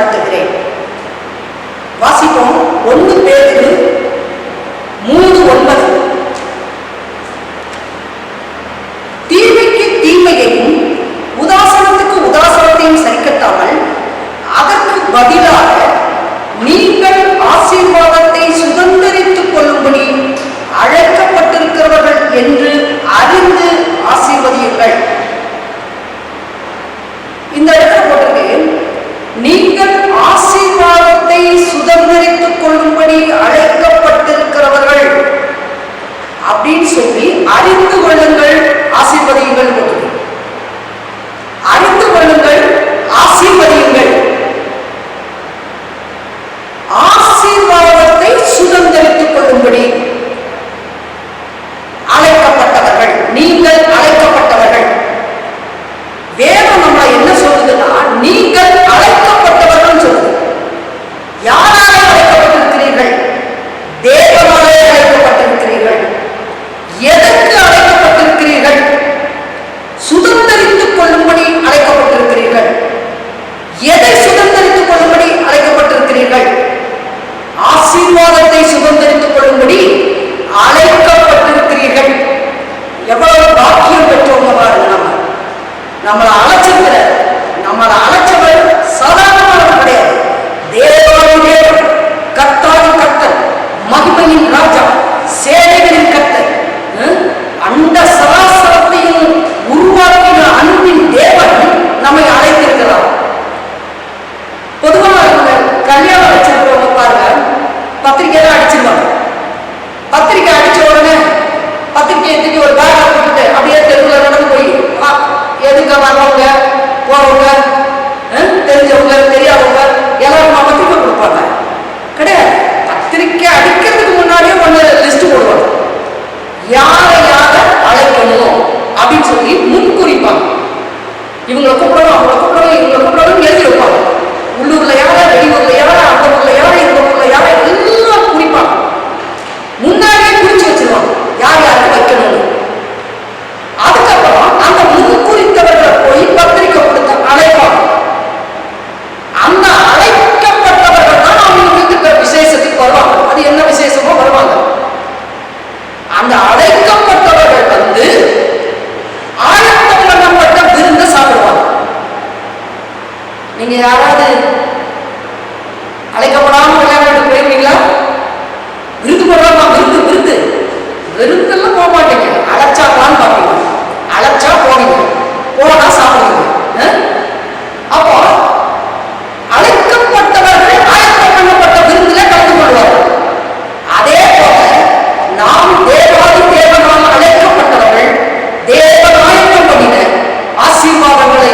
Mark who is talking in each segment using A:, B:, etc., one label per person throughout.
A: வாழ்த்துகிறேன். வாசிப்போம் 1 பேதுரு 3:9. தீமைக்கு தீமையையும் உதாசனத்துக்கு உதாசனத்தையும் சரிக்கட்டாமல் அதற்கு பதிலாக நீங்கள் ஆசீர்வாதத்தை சுதந்திரித்துக் கொள்ளும்படி அழைக்கப்பட்டிருக்கிறவர்கள் என்று அறிந்து ஆசீர்வதியுங்கள். இந்த இடத்துல போட்டிருக்கு, நீங்கள் ஆசீர்வாதத்தை சுதந்திரித்துக் கொள்ளும்படி அழைக்கப்பட்டிருக்கிறவர்கள் அப்படின்னு சொல்லி அறிந்து கொள்ளுங்கள், ஆசீர்வதியுங்கள் போட்டிருக்கு. அறிந்து கொள்ளுங்கள், ஆசீர்வதியுங்கள். ஆசீர்வாதத்தை சுதந்திரித்துக் கொள்ளும்படி அழைக்கப்பட்டவர்கள், நீங்கள் அழைக்கப்பட்டவர்கள். வேதம் நம்மளை என்ன சொல்லுதுன்னா, நீங்கள் அழைக்கப்பட்டவர்கள் சொல்லுது. யாரால அழைக்கப்பட்டிருக்கிறீர்கள்? தேவனாலே அழைக்கப்பட்டிருக்கிறீர்கள். எதற்கு அழைக்கப்பட்டிருக்கிறீர்கள்? சுதந்திரித்துக் கொள்ளும்படி அழைக்கப்பட்டிருக்கிறீர்கள். எதை சுதந்திரித்துக் கொள்ளும்படி அழைக்கப்பட்டிருக்கிறீர்கள்? ஆசீர்வாதத்தை சுதந்திரித்துக் கொள்ளும்படி அழைக்கப்பட்டிருக்கிறீர்கள். எவ்வளவு பாக்கியம் பெற்றவங்க பாருங்க. நம்மளை அழைச்சிருக்கிற, நம்மளை அழைச்சவர் சாதாரணமானவர் கிடையாது. தேவாதி தேவன், கர்த்தாதி கர்த்தர், மகிமையின் ராஜா, சேனைகளின் கர்த்தர், அண்ட சராசரத்தையும் உருவாக்கின அன்பின் தேவன் நம்மை அழைத்திருக்கிறார். பொதுவாக கல்யாணம் வச்சிருக்கிறவங்க பாருங்க, பத்திரிக்கை தான் அடிச்சிருவாங்க. பத்திரிக்கை அடிச்ச உடனே பத்திரிக்கை எடுத்துட்டு ஒரு பேக் போட்டுட்டு அப்படியே தெருவில் நடந்து போய் எதுக்க வர்றவங்க போறவங்க, தெரிஞ்சவங்க தெரியாதவங்க எல்லாரும் பத்திரிக்கை கொடுப்பாங்க. கிடையாது. பத்திரிக்கை அடிக்கிறதுக்கு முன்னாடியே ஒன்று லிஸ்ட் போடுவாங்க. யாரை யாரை அழைக்கணும் அப்படின்னு சொல்லி முன்குறிப்பாங்க. இவங்களை கூப்பிடணும், அவங்களை கூப்பிடணும், இவங்களை கூப்பிடணும் எழுதி வைப்பாங்க. உள்ளூர்ல யாரை, வெளியூர்ல யாரை, அந்த ஊர்ல யாரை, இந்த ஊர்ல யாரை எல்லாம் குறிப்பாங்க. முன்னாடியே குறிச்சு வச்சிருவாங்க யார் யாருக்கு வைக்கணும்னு. அதுக்கப்புறம் அந்த முன்குறித்தவர்களை போய் பத்திரிக்கை கொடுத்து அழைப்பாங்க. அந்த அழைக்கப்பட்டவர்கள் தான் அவங்களுக்கு இருக்கிற விசேஷத்துக்கு வருவாங்க. அது என்ன விசேஷமோ வருவாங்க. அந்த அழைக்கப்பட்டவர்கள் வந்து ஆயத்தம் பண்ணப்பட்ட விருந்த சாப்பிடுவாங்க. நீங்க யாராவது அழைக்கப்படாம விளையாட்டு போயிருக்கீங்களா? விருது போடுறாங்க, விருது விருது விருந்தெல்லாம் போக மாட்டீங்க. அழைச்சாங்களான்னு பார்ப்பீங்க. அழைச்சா போவீங்க, போனா சாப்பிடுவீங்க. அப்போ அழைக்கப்பட்டவர்கள் ஆயத்தம் பண்ணப்பட்ட விருந்துல கலந்து கொள்வார்கள். அதே போல நாம் தேவாதி தேவனால் அழைக்கப்பட்டவர்கள் தேவன் ஆயத்தம் பண்ணின ஆசீர்வாதங்களை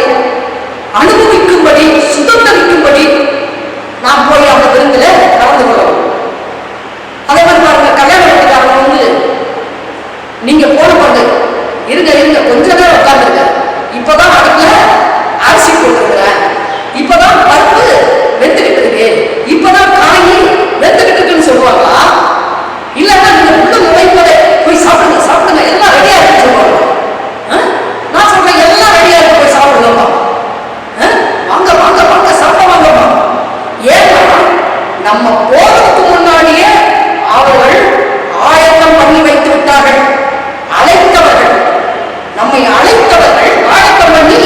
A: அனுபவிக்கும்படி, சுதந்திரிக்கும்படி நாம் போய் அந்த விருந்துல கலந்து கொள்ளணும். அதே மாதிரி பாருங்க, கல்யாண வீட்டுக்காரங்க வந்து நீங்க போன பண்ணு இருங்க இருங்க கொஞ்ச நேரம் உட்காந்துருக்க, இப்பதான் அடுப்புல அரிசி போட்டுருக்கிறேன், இப்பதான் பருப்பு வெந்துகிட்டு இருக்கு, இப்பதான் காய் வெந்துகிட்டு இருக்குன்னு சொல்லுவாங்களா? இல்லன்னா நீங்க உள்ள நுழைப்பதை போய் சாப்பிடுங்க சாப்பிடுங்க எல்லாம் ரெடியா இருக்குன்னு சொல்லுவாங்க. நான் சொல்றேன் எல்லாம் ரெடியா இருக்கு, போய் சாப்பிடுங்கப்பா, வாங்க வாங்க வாங்க சாப்பிட வாங்கப்பா. ஏன்னா நம்ம போறதுக்கு முன்னாடியே அவர்கள் ஆயத்தம் பண்ணி வைத்து விட்டார்கள். அழைத்தவர்கள், நம்மை அழைத்தவர்கள் ஆயத்தம் பண்ணி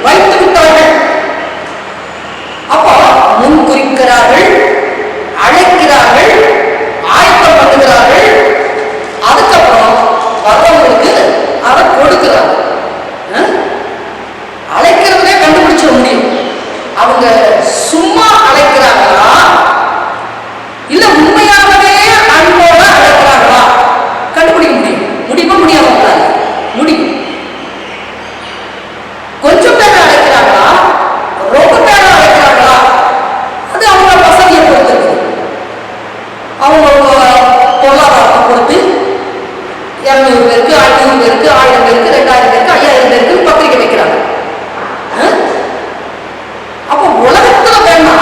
A: வைத்து விட்டார்கள். அப்போ முன் குறிக்கிறார்கள், அழைக்கிறார்கள், ஆயத்தம் பண்ணுகிறார்கள். அதுக்கப்புறம் வர்றவங்களுக்கு அதை கொடுக்கிறாங்க. அழைக்கிறதுலே கண்டுபிடிச்சிட முடியும். அவங்க சும்மா அழைக்கிறாங்களா இல்ல உண்மையாகவே அன்போட அழைக்கிறாங்களா கண்டுபிடிக்க முடியும். முடியுமா? முடியாம முடியும். கொஞ்சம் பேர் அழைக்கிறாங்களா, ரொம்ப பேர் அழைக்கிறாங்களா, அது அவங்க வசதியை பொறுத்து, அவங்க பொருளாதாரத்தை பொறுத்து 200 பேருக்கு, 500 பேருக்கு, 1000 பேருக்கு, 2000 பேருக்கு, 5000 பேருக்கு பத்திரிக்கை வைக்கிறாங்க. அப்போ உலகத்துல வேணா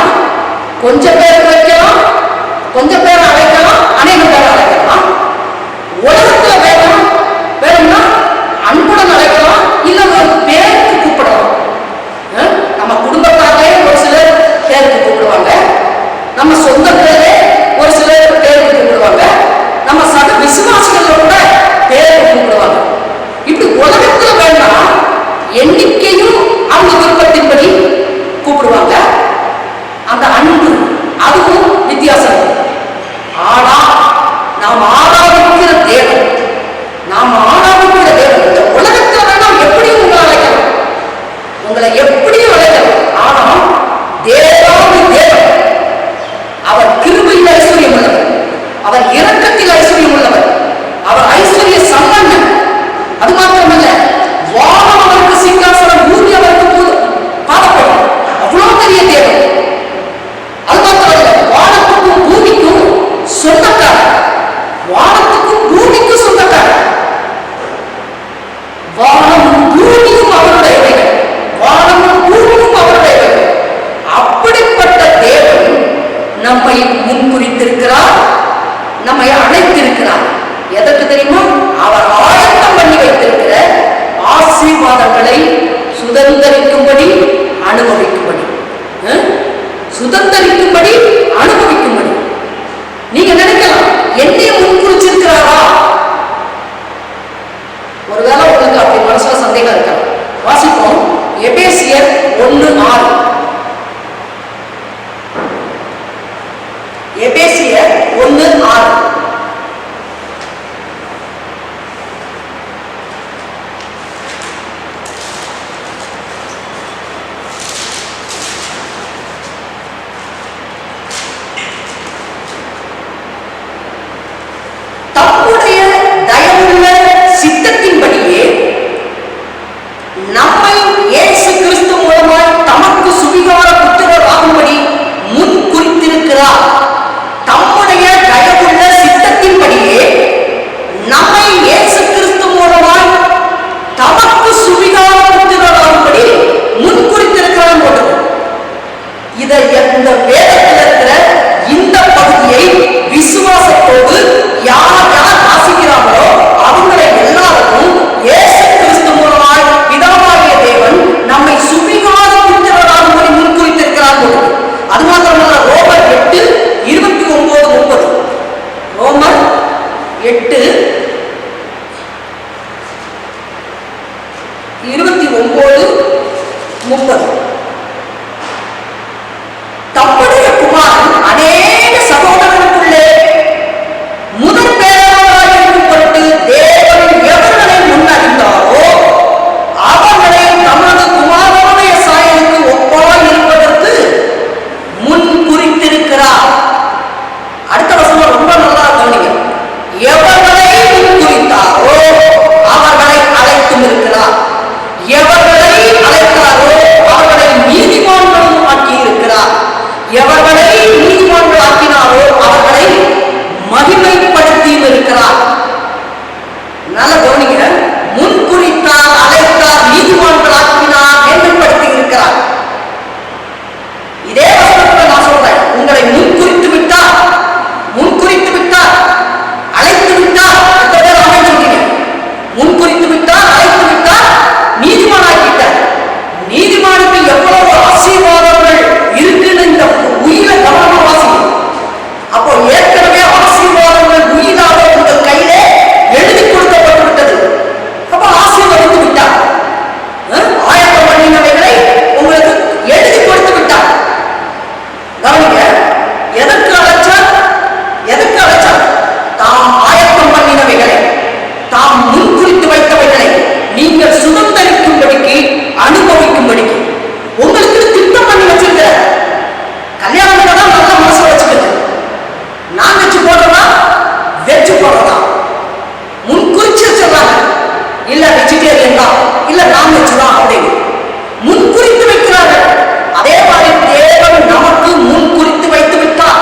A: சுதந்தரிக்கும்படி அனுபவிக்கும்படி, சுதந்தரிக்கும்படி அனுபவிக்கும்படி. நீங்க நினைக்கலாம், என்னைய முன்குறிச்சிருக்கிறாரா? ஒருவேளை உங்களுக்கு அப்படி மனசுல சந்தேகம் இருக்கலாம். வாசிப்போம், எபேசியர் 1:6. எபேசியர் 1:6. தம்முடைய தயவுள்ள சித்தத்தின்படியே நம்மை இயேசு கிறிஸ்து மூலமாய் தமக்கு சுவிகார புத்திரர் ஆகும்படி முன் குறித்திருக்கிறார். தம்முடைய தயவுள்ள சித்தத்தின்படியே நம்மை இயேசு கிறிஸ்து மூலமாய் தமக்கு சுவிகார புத்திரர் ஆகும்படி முன் குறித்திருக்கிறார் போது இதை இந்த வேதத்தில் இருக்கிற இந்த பகுதியை விசுவாசத்தோடு யார் யார் வாசிக்கிறார்களோ அவங்களை எல்லாருக்கும் இயேசு கிறிஸ்து மூலமாய் பிதாவாகிய தேவன் நம்மை சுவிகார புத்திரராகும்படி முன்குறித்திருக்கிறார். அது மாத்திரமல்ல, ரோமர் 8:29-30. ரோமர் 8:29-30. தம்முடைய குமாரன் அநேக சகோதரர்களுக்குள்ளே முதற் பேராளராயிருக்கும் பொருட்டு தேவன் எவர்களை முன்னறிந்தாரோ அவர்களை தமது குமாரனுடைய சாயலுக்கு ஒப்பாய் இருப்பதற்கு முன் குறித்திருக்கிறார். அடுத்த வசனம் ரொம்ப நல்லா கவனிங்க. எவர்களை முன் குறித்தாரோ அவர்களை அழைத்தும் இருக்கிறார். எவர்களை அழைத்தாரோ அவர்களை நீதிமான்களும் ஆக்கி இருக்கிறார். எவர்களை நீதிமான்கள் ஆக்கினாரோ அவர்களை மகிமைப்படுத்தியும் இருக்கிறார். நல்ல கவனிங்க. முன் குறித்தார், அழைத்தார், நீதிமான்கள் ஆக்கினார், மேன்மைப்படுத்தி இருக்கிறார். இதே வசனத்தை நான் சொல்றேன். உங்களை முன் குறித்து விட்டார், முன் குறித்து விட்டார், அழைத்து விட்டார். எத்தனை பேர் ஆமென் சொல்றீங்க? முன் குறித்து விட்டார், அழைத்து விட்டார், நீதிமானாக்கிட்டார். நீதிமானுக்கு எவ்வளவு ஆசீர்வாதங்கள் இருக்குன்னு இந்த உயிர கவனமா வாசிக்கணும். அப்போ ஏற்கனவே ஆசீர்வாதங்கள் உயிராக உங்கள் கையிலே எழுதி கொடுக்கப்பட்டு விட்டது. அப்போ ஆசீர்வதித்து விட்டார். ஆயத்தம் பண்ணினவைகளை உங்களுக்கு எழுதி கொடுத்து விட்டார். கவனிங்க, எதற்கு அழைச்சார்? எதற்கு அழைச்சார்? தாம் ஆயத்தம் பண்ணினவைகளை, தாம் முன்குறித்து வைத்தவைகளை நீங்கள் சுதந்தரிக்கும்படிக்கு, அனுபவிக்கும்படிக்கு உங்களுக்கு திட்டம் பண்ணி வச்சிருக்கிற. கல்யாணம் தான் நல்ல மனசு வச்சுக்கிறது. நான் வச்சு போடுறதா வெச்சு போடுறதா? முன் குறிச்சு வச்சிடறாங்க. இல்ல வெஜிடேரியன் தான், இல்ல நான்வெஜ் தான் அப்படின்னு முன் குறித்து வைக்கிறார்கள். அதே மாதிரி தேவன் நமக்கு முன் குறித்து வைத்து விட்டார்,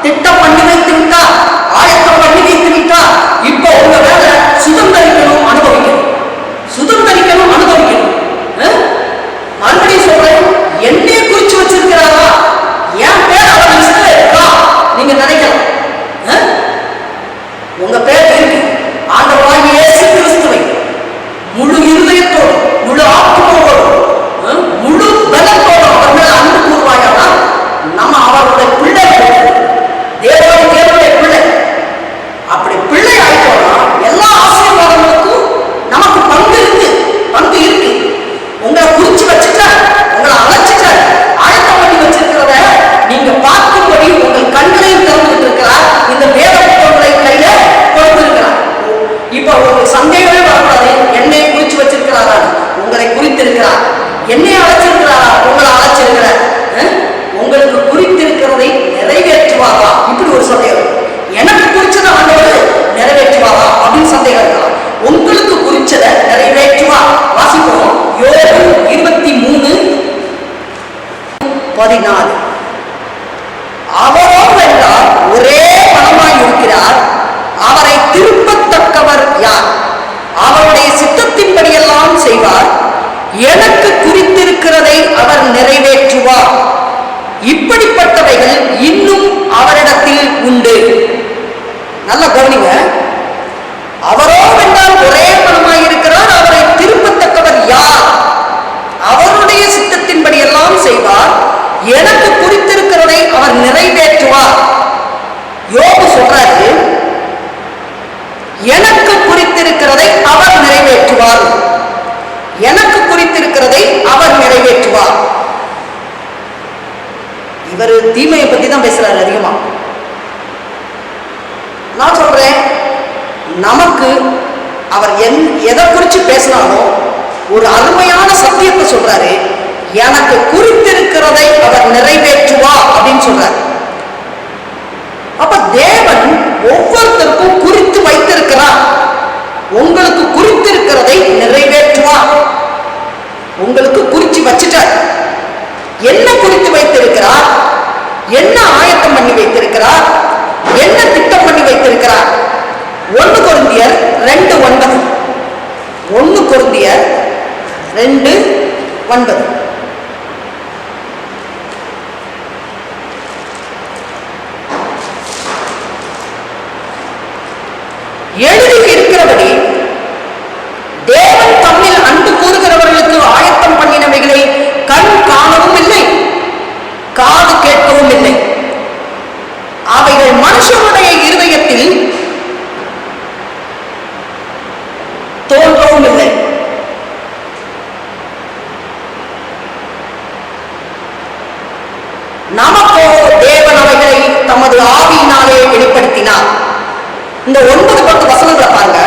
A: திட்டம் பண்ணி வைத்து விட்டார், ஆயத்தம் பண்ணி வைத்து விட்டார். இப்போ உங்க வேலை சுதந்திரிக்கணும், அனுபவிக்கணும். சுதந்திரிக்கணும், அனுபவிக்கணும். மறுபடியும் சொல்றேன், என்னை குறிச்சு வச்சிருக்கிறாரா? என் பேர் அவர் லிஸ்ட்ல இருக்கா? நீங்க நினைக்கலாம். உங்க பேர் இருக்கு. ஆண்டவராகிய இயேசு கிறிஸ்துவை முழு இருதயத்தோடு, முழு ஆத்மாவோடு, முழு பலத்தோடு அவர் மேல அன்பு கூறுவாயானா நம்ம அவருடைய பிள்ளை, தேவனுடைய பிள்ளை. அப்படி பிள்ளை ஆயிட்டோம்னா எல்லா ஆசீர்வாதங்களுக்கும் நமக்கு பங்கு இருக்கு, பங்கு இருக்கு. உங்களை குறிச்சு வச்சுட்டார், உங்களை அழைச்சிட்டார், ஆயத்தம் பண்ணி வச்சிருக்கிறத நீங்க பார்க்கும்படி உங்கள் கண்களையும் திறந்துட்டு இருக்கிறார். இந்த வேத புத்தகங்களை கையில கொடுத்திருக்கிறார். இப்ப உங்களுக்கு சந்தேகமே வரக்கூடாது, என்னை குறிச்சு வச்சிருக்கிறாரா? உங்களை குறித்திருக்கிறார். என்னை அழைச்சிருக்கிறாரா? உங்களை அழைச்சிருக்கிறார். உங்களுக்கு குறித்திருக்கிறதை நிறைவேற்றுவாரா? இப்படி ஒரு சந்தேகம். எனக்கு குறிச்சதை ஆண்டவர் நிறைவேற்றுவாரா அப்படின்னு சந்தேகம் இருக்கலாம். உங்களுக்கு குறிச்சதை நிறைவேற்றுவா. வாசிப்போம், யோபு 23:14. அவரோ என்றால் ஒரே பணமாய் இருக்கிறார், அவரை திருப்பத்தக்கவர் யார்? அவருடைய சித்தத்தின்படியெல்லாம் செய்வார், எனக்கு குறித்திருக்கிறதை அவர் நிறைவேற்றுவார். இப்படிப்பட்டவைகள் இன்னும் அவரிடத்தில் உண்டு. நல்ல கவனிங்க. அவரோ என்றால் ஒரே பணமாய் இருக்கிறார், அவரை திருப்பத்தக்கவர் யார்? அவருடைய செய்வார், எனக்கு குறித்திருக்கிறதை அவர் நிறைவேற்றுவார். யோபு சொல்றாரு, எனக்கு குறித்திருக்கிறதை அவர் நிறைவேற்றுவார், எனக்கு குறித்திருக்கிறதை அவர் நிறைவேற்றுவார். இவர் தீமையை பத்தி தான் பேசுறாரு அதிகமா. நான் சொல்றேன், நமக்கு அவர் எதை குறிச்சு பேசினாலும் ஒரு அருமையான சத்தியத்தை சொல்றாரு, எனக்கு குறித்திருக்கிறதை அவர் நிறைவேற்றுவா அப்படின்னு சொல்றாரு. அப்ப தேவன் ஒவ்வொருத்தருக்கும் குறித்து வைத்திருக்கிறார். உங்களுக்கு குறித்திருக்கிறதை நிறைவேற்றுவார். உங்களுக்கு குறிச்சு வச்சுட்டார். என்ன குறித்து வைத்திருக்கிறார், என்ன ஆயத்தம் பண்ணி வைத்திருக்கிறார், என்ன திட்டம் பண்ணி வைத்திருக்கிறார். 1 கொரிந்தியர் 2:9, 1 கொரிந்தியர் 2:9. எழுதி இருக்கிறபடி தேவன் தம்மில் அன்பு கூறுகிறவர்களுக்கு ஆயத்தம் பண்ணினவைகளை கண் காணவும் இல்லை, காது கேட்கவும் இல்லை, அவைகள் மனுஷனுடைய இருதயத்தில் தோன்றவும் இல்லை. நமக்கோ தேவன் அவைகளை தமது ஆவியினாலே வெளிப்படுத்தினார். இந்த 9-10 வசனங்களை பாருங்க.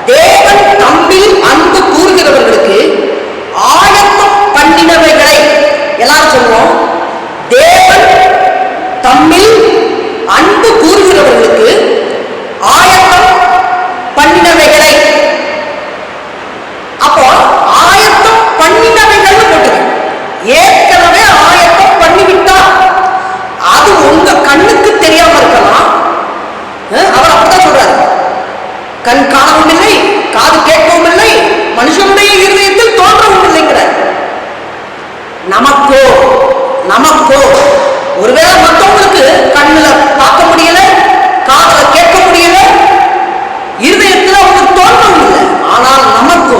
A: தேவன் தம்மில் அன்பு கூறுகிறவர்களுக்கு ஆயத்தம் பண்ணினவைகளை, எல்லாரும் சொல்லுவோம், தேவன் தம்மில் அன்பு கூறுகிறவர்களுக்கு ஆயத்தம் பண்ணினவைகளை. அப்போ ஆயத்தம் பண்ணினவைகள் போட்டு ஏற்கனவே ஆயத்தம் பண்ணிவிட்டா அது உங்க கண்ணுக்கு தெரியாம இருக்கலாம். அவர் அப்படிதான் சொல்றாரு, கண் காணவும் இல்லை, காது கேட்கவும் இல்லை, மனுஷனுடைய இருதயத்தில் தோன்றவும் இல்லைங்கிறார். நமக்கோ ஒருவேளை மற்றவங்களுக்கு கண்ணுல பார்க்க முடியல, காதுல கேட்க முடியல, இருதயத்தில் அவங்களுக்கு தோன்றவும் இல்லை. ஆனால் நமக்கோ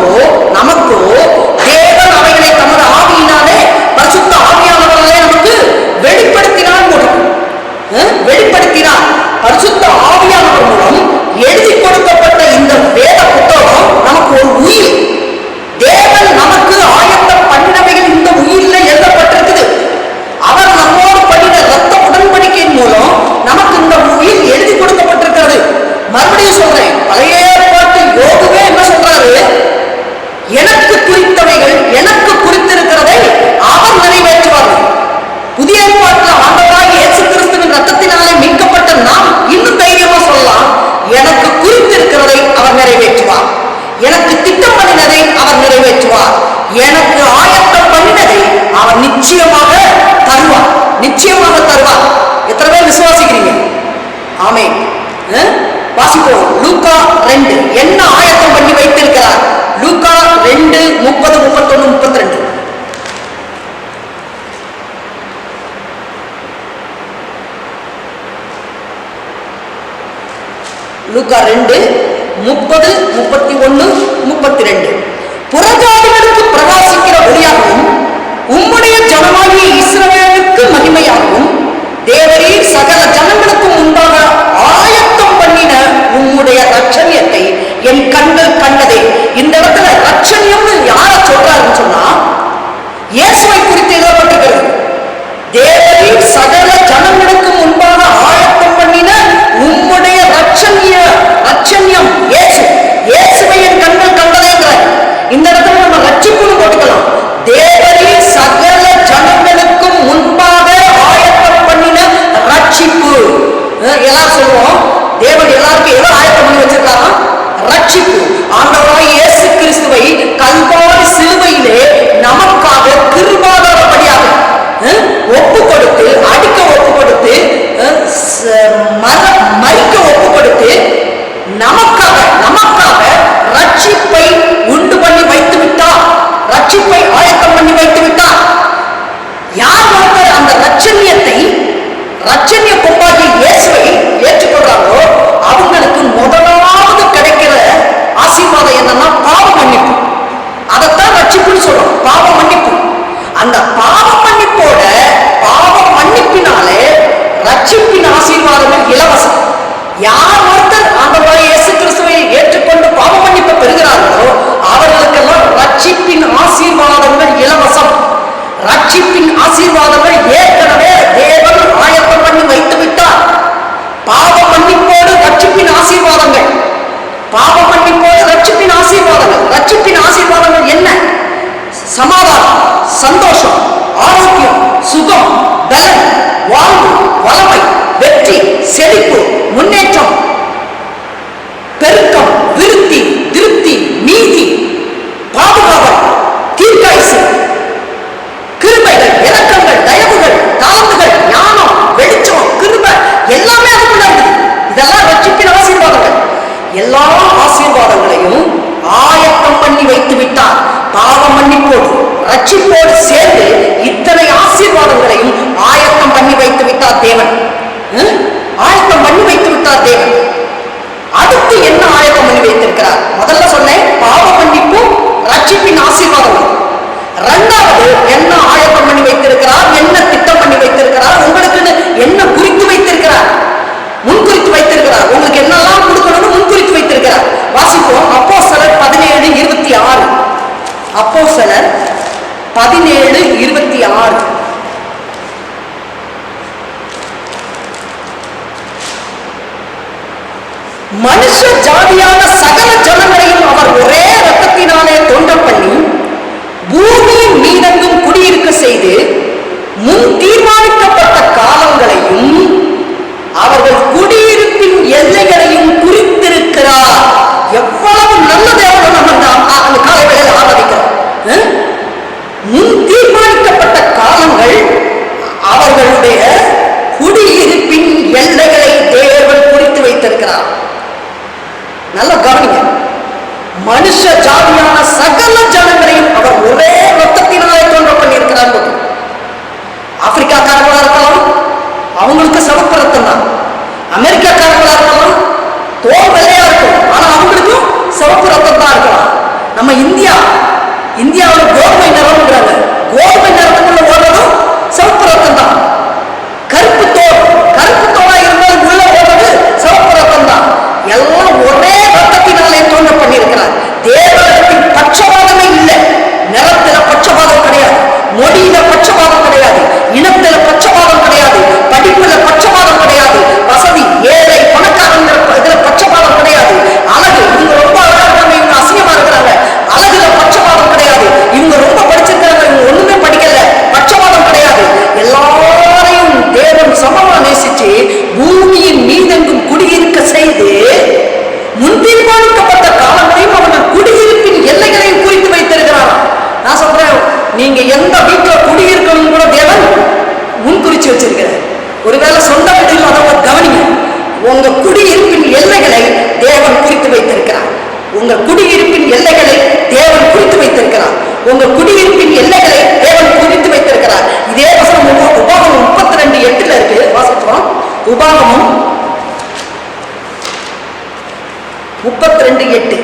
A: தேவன் அவைகளை தமது ஆவியினாலே, பரிசுத்த ஆவியானவர்களே நமக்கு வெளிப்படுத்தினார். வெளிப்படுத்தினார். பரிசுத்த ஆவியானவர் மூலம் எழுதி கொடுக்கப்பட்ட இந்த வேத புத்தகம் நமக்கு ஒரு உயிர். தேவன் நமக்கு ஆயத்தம் பண்ணினவைகள் இந்த உயிரில எழுதப்பட்டிருக்குது. அவர் நம்மோடு பண்ணின ரத்த உடன்படிக்கையின் மூலம் நமக்கு இந்த உயிர் எழுதி கொடுக்கப்பட்டிருக்கிறது. மறுபடியும் சொல்றேன், பழைய ஏற்பாட்டு யோபுவே என்ன சொல்றாரு, எனக்கு குறித்தவைகள், எனக்கு குறித்திருக்கிறதை அவர் நிறைவேற்றுவார். புதிய ஏற்பாட்டில் ஆண்டவராகிய இயேசு கிறிஸ்துவின் ரத்தத்தினாலே மீட்கப்பட்ட நாம் இன்னும் தைரியமா சொல்லலாம், எனக்கு குறித்திருக்கிறதை அவர் நிறைவேற்றுவார், எனக்கு திட்டம் பண்ணினதை அவர் நிறைவேற்றுவார், எனக்கு ஆயத்தம் பண்ணினதை அவர் நிச்சயமாக தருவார், நிச்சயமாக தருவார். எத்தனை பேர் விசுவாசிக்கிறீங்க? ஆமென். வாசிப்போம். லூக்கா 2 என்ன ஆயத்தம் பண்ணி வைத்திருக்கிறார்? லூக்கா 2:30, 31, 32. லூக்கா 2:30, 31, 32. புறஜாதிகளுக்கு பிரகாசிக்கிற ஒளியாகவும் உம்முடைய ஜனமாகிய இஸ்ரவேலுக்கு மகிமையாகவும் தேவரீர் சகல ஜனங்களுக்கும் முன்பாக ஆயத்தம் பண்ணின உம்முடைய ரட்சணியத்தை என் கண்கள் கண்டதே. இந்த இடத்துல ரட்சணியம்னு யார சொல்றாருன்னு சொன்னா இயேசுவை குறித்து எழுதப்பட்டிருக்கிறது. தேவரீர் சகல ஜனங்களுக்கு முன்பாக ஆயத்தம் பண்ணின உம்முடைய ரட்சணியம் இயேசுவை என் கண்கள் கண்டதேங்கிறார். இந்த இடத்துல நம்ம ரட்சிப்புன்னு போட்டுக்கலாம். தேவரீர் சகல ஜனங்களுக்கும் முன்பாக ஆயத்தம் பண்ணின ரட்சிப்பு. எல்லாரும் சொல்லுவோம், தேவன் எல்லாருக்கும் எவ்வளவு ஆயத்தம் பண்ணி வச்சிருக்காராம்? ரட்சிப்பு. ஆண்டவராகிய இயேசு கிறிஸ்துவை கல்வாரி சிலுவையிலே நமக்காக கிருபாதாரப்படியாக ஒப்பு கொடுத்து, அடிக்க ஒப்பு கொடுத்து, மரிக்க ஒப்பு கொடுத்து நமக்காக ரட்சிப்பை உண்டு பண்ணி வைத்து விட்டார், ரட்சிப்பை ஆயத்தம் பண்ணி வைத்து விட்டார். யார் ஒருவர் அந்த ரட்சணிய கொம்பாகிய இயேசுவை ஏற்றுக்கொள்றாங்களோ அவங்களுக்கு முதலாவது கிடைக்கிற ஆசீர்வாதம் என்னன்னா பாவ மன்னிப்பு. அதைத்தான் ரட்சிப்புன்னு சொல்றோம், பாவ மன்னிப்பு. அந்த பாவ மன்னிப்போட மன்னிப்பினாலே ரட்சிப்பின் ஆசீர்வாதங்கள் இலவசம். யார் ஒருத்தர் ஆண்டவராகிய இயேசு கிறிஸ்துவை ஏற்றுக்கொண்டு பாவ மன்னிப்பு பெறுகிறார்களோ அவர்களுக்கெல்லாம் ரட்சிப்பின் ஆசீர்வாதங்கள் இலவசம். ரட்சிப்பின் ஆசீர்வாதங்கள் ஏற்கனவே தேவன் ஆயத்தம் பண்ணி வைத்து விட்டார். பாவ மன்னிப்போடு ரட்சிப்பின் ஆசீர்வாதங்கள், பாவ மன்னிப்போடு ரட்சிப்பின் ஆசீர்வாதங்கள். ரட்சிப்பின் ஆசீர்வாதங்கள் என்ன? சமாதானம், சந்தோஷம், ஆரோக்கியம், சுகம், பலன், வாழ்வு, வளமை, வெற்றி, செழிப்பு, முன்னேற்றம், பெருக்கம், விருத்தி, திருப்தி, நீதி, பாதுகாவல், தீர்க்காயுசு, கிருபைகள், இரக்கங்கள், தயவுகள், தாழ்வுகள், ஞானம், வெளிச்சம், கிருபை எல்லாமே அதுக்குள்ள இருக்குது. இதெல்லாம் ரட்சிப்பின் ஆசீர்வாதங்கள். எல்லா ஆசீர்வாதங்களையும் ஆயத்தம் பண்ணி வைத்து விட்டார். பாவ மன்னிப்போடு ரட்சிப்போடு சேர்ந்து இத்தனை ஆசீர்வாதங்களையும் ஆயத்தம் பண்ணி வைத்து விட்டார் தேவன். ஆயத்தம் பண்ணி வைத்து விட்டார் தேவன். அடுத்து என்ன ஆயத்தம் பண்ணி வைத்திருக்கிறார்? முதல்ல சொன்னேன் பாவ மன்னிப்பு, ரட்சிப்பின் ஆசீர்வாதங்கள். இரண்டாவது என்ன ஆயத்தம் பண்ணி வைத்திருக்கிறார்? என்ன திட்டம் பண்ணி வைத்திருக்கிறார்? உங்களுக்கு என்ன குறித்து வைத்திருக்கிறார்? முன்குறித்து வைத்திருக்கிறார். உங்களுக்கு என்னெல்லாம் கொடுக்கணும்னு முன்குறித்து வைத்திருக்கிறார். வாசிப்போம். அப்போஸ்தலர் 17:26. அப்போஸ்தலர் 17:26. மனுஷ ஜாதியான சகல ஜனங்களையும் அவர் ஒரே இரத்தத்தினாலே தோன்ற பண்ணி பூமியின் மீதெங்கும் குடியிருக்க செய்து முன் தீர்மானிக்கப்பட்ட காலங்களையும் அவர்கள் குடியிருப்பின் எல்லைகளையும் குறித்திருக்கிறார். எவ்வளவு நல்ல தேவனை நம்ம அந்த காலை வேளையில் ஆராதிக்கிறோம். முன் தீர்மானிக்கப்பட்ட காலங்கள், அவர்களுடைய குடியிருப்பின் எல்லைகளை தேவன் குறித்து வைத்திருக்கிறார். நல்ல கவனிங்க. மனுஷ ஜாதியான சகல ஜனங்களையும் அவர் ஒரே ரத்தத்தினாலே தோன்ற பண்ணியிருக்கிறார். ஆப்பிரிக்காக்காரர்களா இருக்கலாம், அவங்களுக்கு சிவப்பு ரத்தம் தான். அமெரிக்காக்காரர்களா இருக்கலாம், தோல் வெள்ளையா இருக்கும், ஆனா அவங்களுக்கும் சிவப்பு ரத்தம் தான் இருக்கலாம். நம்ம இந்தியாவில் கோதுமை நிறம்ங்கிறாங்க. கோதுமை நிறத்துக்குள்ள ஓடுறதும் சிவப்பு ரத்தம் தான். கருப்பு தோலா இருந்தாலும் உள்ள ஓடுறது சிவப்பு ரத்தம் தான். எல்லாம் ஒரே ரத்தத்தினாலே தோன்ற பண்ணியிருக்கிறார். தேவனிடத்தில் பட்சபாதமே இல்லை. நிறத்தில பட்சபாதம் கிடையாது, மொழியில பட்சபாதம் கிடையாது, இனத்தில பட்சபாதம் கிடையாது, படிப்புல பட்சபாதம் கிடையாது, வசதி ஏழை பணக்காரங்க இதுல பட்சபாதம் கிடையாது, அழகு இவங்க ரொம்ப அழகா இருக்காங்க, இவங்க அசிங்கமா இருக்கிறாங்க, அழகுல பட்சபாதம் கிடையாது, இவங்க ரொம்ப படிச்சிருக்காங்க, இவங்க ஒண்ணுமே படிக்கல, பட்சபாதம் கிடையாது. எல்லாரையும் தேவன் சமமா நேசிச்சு பூமியின் மீதெங்கும் குடியிருக்க செய்து முன் தீர்மானிக்கப்பட்ட காலங்களையும் அவர்கள் குடியிருப்பின் எல்லைகளையும் குறித்து வைத்திருக்கிறார். நான் சொல்றேன், நீங்க எந்த வீட்டுல குடியிருக்கணும் கூட தேவன் முன்குறிச்சு வச்சிருக்கிறார். ஒருவேளை சொந்த வீடு இல்லாதவங்க கவனிங்க, உங்க குடியிருப்பின் எல்லைகளை தேவன் குறித்து வைத்திருக்கிறார். உங்க குடியிருப்பின் எல்லைகளை தேவன் குறித்து வைத்திருக்கிறார். உங்க குடியிருப்பின் எல்லைகளை தேவன் குறித்து வைத்திருக்கிறார். இதே வசனம் உபாகமம் 32:8 இருக்கு. வாசிப்போம். உபாகமம் 32:8.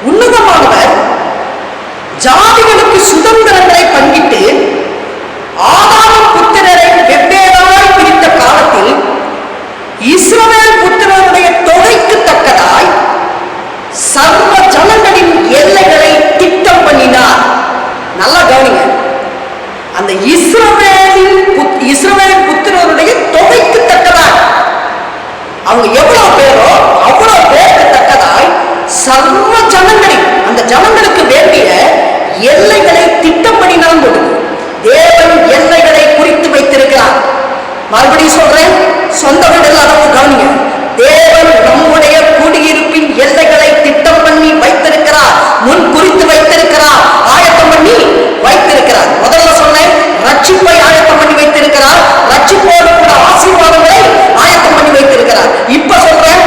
A: உன்னதமானவர் ஜாதிகளுக்கு சுதந்திரங்களை பங்கிட்டு ஆதாரம் புத்திரரை வெவ்வேறாய் பிரித்த காலத்தில் இஸ்ரவேல் புத்திரருடைய தொகைக்கு தக்கதாய் சர்வ ஜனங்களின் எல்லைகளை திட்டம் பண்ணினார். நல்லா கவனிங்க. அந்த இஸ்ரவேல் புத்திரருடைய தொகைக்கு தக்கதாய், அவங்க எவ்வளவு பேரோ அவ்வளவு பேருக்கு தக்கதாய் சர்வ ஜனங்களின், அந்த ஜனங்களுக்கு வேண்டிய எல்லைகளை திட்டம் பண்ணினான். தேவன் எல்லைகளை குறித்து வைத்திருக்கிறார். மறுபடியும் சொல்றேன், சொந்த வீடு இல்லாதவங்க கவனிங்க. தேவன் நம்முடைய குடியிருப்பின் எல்லைகளை திட்டம் பண்ணி வைத்திருக்கிறார், முன் குறித்து வைத்திருக்கிறார், ஆயத்தம் பண்ணி வைத்திருக்கிறார். முதல்ல சொன்னேன், ரட்சிப்பை ஆயத்தம் பண்ணி வைத்திருக்கிறார், ரட்சிப்போடு கூட ஆசீர்வாதங்களை ஆயத்தம் பண்ணி வைத்திருக்கிறார். இப்ப சொல்றேன்,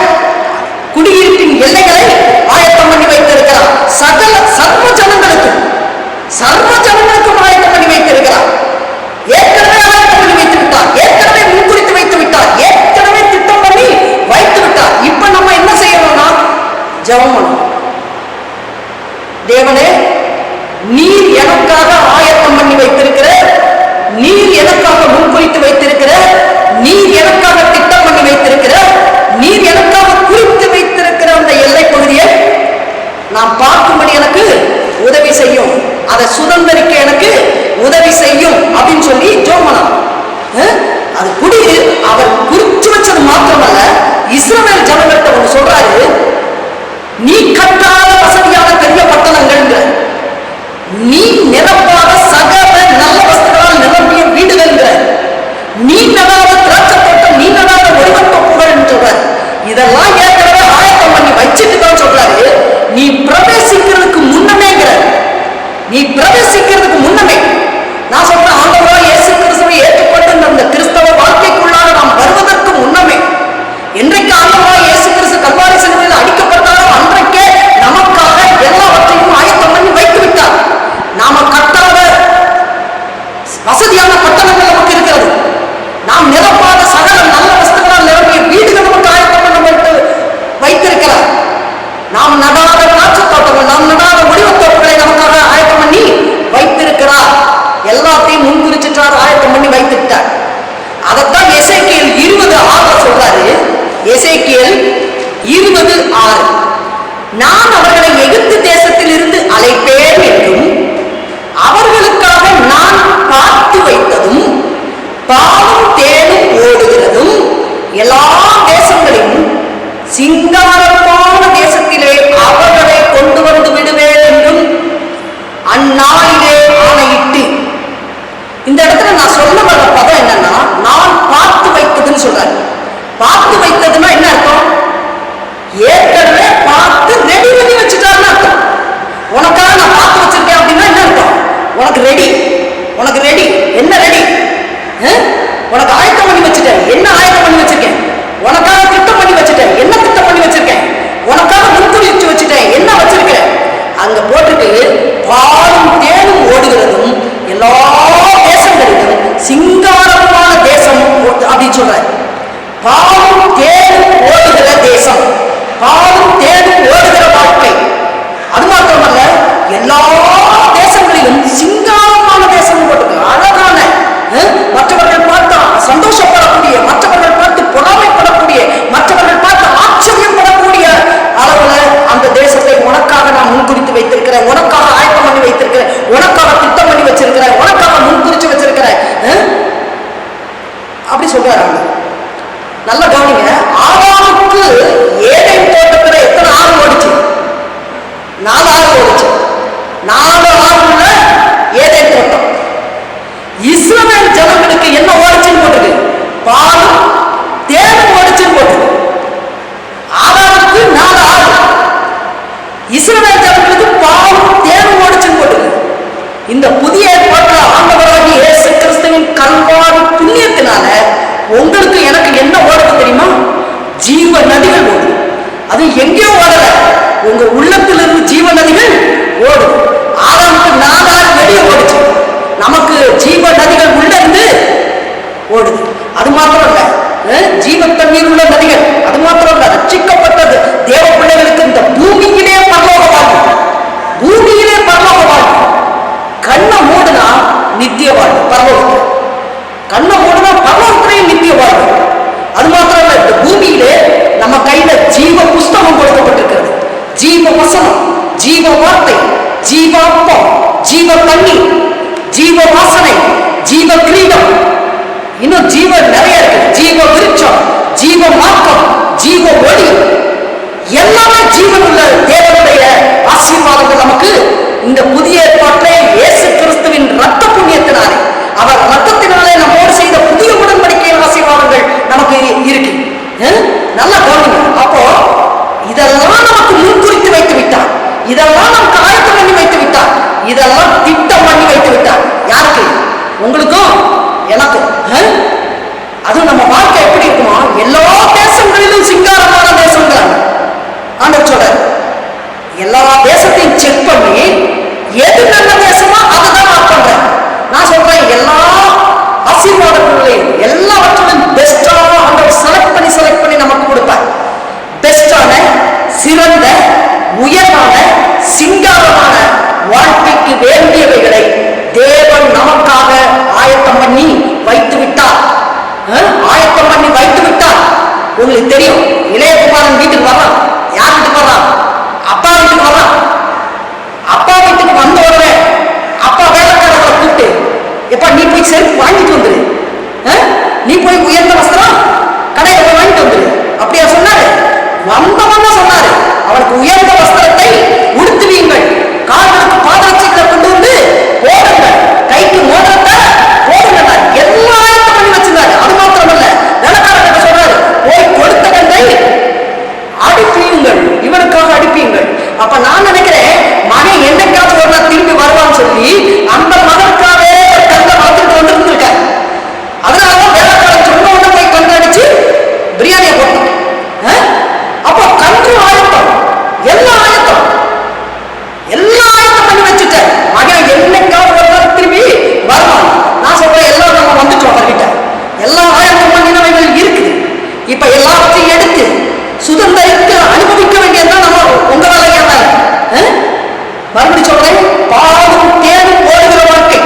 A: சிங்காரமான தேசத்திலே அவர்களை கொண்டு வந்து விடுவேன் என்றும் அந்நாளிலே ஆணையிட்டு. இந்த இடத்துல நான் சொல்ல வர பதம் என்னன்னா, நான் பார்த்து வைத்ததுன்னு சொல்றாரு. பார்த்து வைத்ததுன்னா என்ன அர்த்தம்? ஏற்கனவே பார்த்து ரெடி பண்ணி வச்சுட்டாருன்னு அர்த்தம். உனக்காக நான் பார்த்து வச்சிருக்கேன் அப்படின்னா என்ன அர்த்தம்? உனக்கு ரெடி, உனக்கு ரெடி. என்ன ரெடி? உனக்கு ஆயத்தம் பண்ணி வச்சுட்டேன். என்ன ஆயத்தம் பண்ணி வச்சிருக்கேன்? உனக்காக திட்டம் பண்ணி வச்சுட்டேன். என்ன திட்டம் பண்ணி வச்சிருக்கேன்? உனக்காக முன்குறிச்சு வச்சுட்டேன். என்ன வச்சிருக்கேன்? அங்க போட்டுட்டு பாலும் தேனும் ஓடுகிறதும் எல்லா தேசங்களிலும் சிங்காரமான தேசம் அப்படின்னு சொல்றாரு. பாலும் தேனும் ஓடுகிற தேசம், பாலும் தேனும் ஓடுகிற வாழ்க்கை. அது மாத்திரமல்ல, எல்லா தேசங்களிலும் சிங்காரமான தேசம் போட்டு அழகான, மற்றவர்கள் பார்த்து சந்தோஷப்படக்கூடிய, மற்றவர்கள் பார்த்து பொறாமைப்படக்கூடிய, மற்றவர்கள் பார்த்து ஆச்சரியப்படக்கூடிய அளவுல அந்த தேசத்தை உனக்காக நான் முன்குறித்து வைத்திருக்கிறேன், உனக்காக ஆயத்தம் பண்ணி வைத்திருக்கிறேன், உனக்காக திட்டம் பண்ணி வச்சிருக்கிறேன், உனக்காக முன்குறிச்சு வச்சிருக்கிறேன் அப்படி சொல்றாரு. நல்ல கவனிங்க. ஆதாமுக்கு ஏதேன் தோட்டத்துல எத்தனை ஆறு ஓடிச்சு? 4 ஆறு ஓடிச்சு. 4 ஆறுல ஏதேன் தோட்டம். இஸ்ரவேல் ஜனங்களுக்கு என்ன ஓடிச்சுன்னு போட்டுது? பாலும் தேனும் ஓடிச்சுன்னு போட்டுது. ஆதாமுக்கு 4 ஆறு, இஸ்ரவேல் ஜனங்களுக்கு பாலும் தேனும் ஓடிச்சுன்னு போட்டுது. இந்த புதிய ஏற்பாட்டில் ஆண்டவராகிய இயேசு கிறிஸ்துவின் கல்வாரி புண்ணியத்தினால உங்களுக்கு எனக்கு என்ன ஓடுது தெரியுமா? ஜீவ நதிகள் ஓடுது. அது எங்கேயோ ஓடல, உங்க உள்ளத்திலிருந்து ஜீவ நதிகள் ஓடுது. ஆதாமுக்கு 4 ஆறு வெளியே ஓடுச்சு, நமக்கு ஜீவ நதிகள் உள்ள இருந்து ஓடுது. அது மாத்திரம் இல்ல, ஜீவ தண்ணீர் உள்ள நதிகள். அது மாத்திரம் இல்ல, ரட்சிக்கப்பட்டது தேவ பிள்ளைகளுக்கு இந்த பூமியிலே பரலோக வாழ்வு, பூமியிலே பரலோக வாழ்வு. கண்ணை மூடுனா நித்திய வாழ்வு பரலோகத்தில், கண்ணை மூடுனா பரலோகத்திலேயும் நித்திய வாழ்வு. அது மாத்திரம் இல்ல, இந்த பூமியிலே நம்ம கையில ஜீவ புஸ்தகம் கொடுக்கப்பட்டிருக்கிறது. ஜீவ வசனம், ஜீவ வார்த்தை, ஜீவ அப்பம், ஜீவ தண்ணீர், ஜீவ வாசனை, ஜீவ கிரீடம், இன்னும் ஜீவ நிறைய இருக்கு. ஜீவ விருட்சம், ஜீவ மார்க்கம், ஜீவ ஒளி, எல்லாமே ஜீவன் உள்ள தேவனுடைய ஆசீர்வாதங்கள் நமக்கு இந்த புதிய ஏற்பாட்டிலே இயேசு கிறிஸ்துவின் ரத்த புண்ணியத்தினாலே, அவர் ரத்தத்தினாலே நம்மோடு செய்த புதிய உடன்படிக்கையின் ஆசீர்வாதங்கள் நமக்கு இருக்கு. நல்லா கவனிங்க. அப்போ இதெல்லாம் நமக்கு முன்குறித்து வைத்து விட்டார், இதெல்லாம் நமக்கு ஆயத்தம் பண்ணி வைத்து விட்டார், இதெல்லாம் திட்டம் பண்ணி வைத்து விட்டார். யாருக்கு? உங்களுக்கும் எனக்கும். அதுவும் நம்ம வாழ்க்கை எப்படி இருக்குமா? எல்லா தேசங்களிலும் சிங்காரமான தேசங்கள் ஆண்டவர் சொல்றார். எல்லா தேசத்தையும் செக் பண்ணி எது நல்ல தேசமா அதுதான் நான் பண்றேன். நான் சொல்றேன், எல்லா ஆசீர்வாதங்களையும் எல்லாவற்றிலும் பெஸ்டான ஆண்டவர் செலக்ட் பண்ணி நமக்கு கொடுப்பார். பெஸ்டான, சிறந்த, உயர்வான, சிங்காரமான வாழ்க்கைக்கு வேண்டியவைகளை தேவன் நமக்காக ஆயத்தம் பண்ணி வைத்து விட்டார். ஆயத்தம் பண்ணி வைத்து விட்டார். உங்களுக்கு தெரியும், இளையகுமாரன் வீட்டுக்கு வர்றான். யார் வீட்டுக்கு வர்றான்? அப்பா வீட்டுக்கு வர்றான். அப்பா வீட்டுக்கு வந்த உடனே அப்பா வேலைக்காரர்களை கூப்பிட்டு, எப்பா நீ போய் செருப்பு வாங்கிட்டு வந்துரு, நீ போய் உயர்ந்த வஸ்திரம் கடையில போய் வாங்கிட்டு வந்துரு அப்படியா சொன்னாரு? வந்தவன் சொன்னாரு, அவனுக்கு உயர்ந்த வஸ்திரத்தை உடுத்துவீங்கள், கால்களுக்கு பாதரட்சைகளை கொண்டு வந்து போடுங்க, கைக்கு மோதிரத்தை போடுங்க, எல்லா ஆயத்தம் பண்ணி வச்சிருந்தாரு. அது மாத்திரமல்ல, வேலைக்காரர்கிட்ட சொல்றாரு, போய் கொடுத்த கண்டை அடிப்பீங்கள், இவனுக்காக அடிப்பீங்கள். அப்ப நான் நினைக்கிறேன், மகன் என்னைக்காவது ஒரு நாள் திரும்பி வருவான்னு சொல்லி அந்த மகனுக்காகவே கண்டை வளர்த்துட்டு வந்துருந்துருக்க. அதனாலதான் வேலைக்காரன் சொன்ன உடனே போய் கண்டு அடிச்சு பிரியாணியை போட்டோம். அப்போ கன்று ஆயத்தம், எல்லா ஆயத்தம், எல்லா ஆயத்தம் பண்ணி வச்சுட்டேன். மகன் என்னைக்காவது ஒரு நாள் திரும்பி வருவான். நான் சொல்றேன், எல்லாம் நம்ம வந்துட்டோம் அவர்கிட்ட, எல்லா ஆயத்தம் பண்ணினவைகள் இருக்குது. இப்ப எல்லாத்தையும் எடுத்து சுதந்திரித்து அனுபவிக்க வேண்டியதுதான் நம்ம உங்க வேலையா தான். மறுபடி சொல்றேன், பாலும் தேனும் ஓடுகிற வாழ்க்கை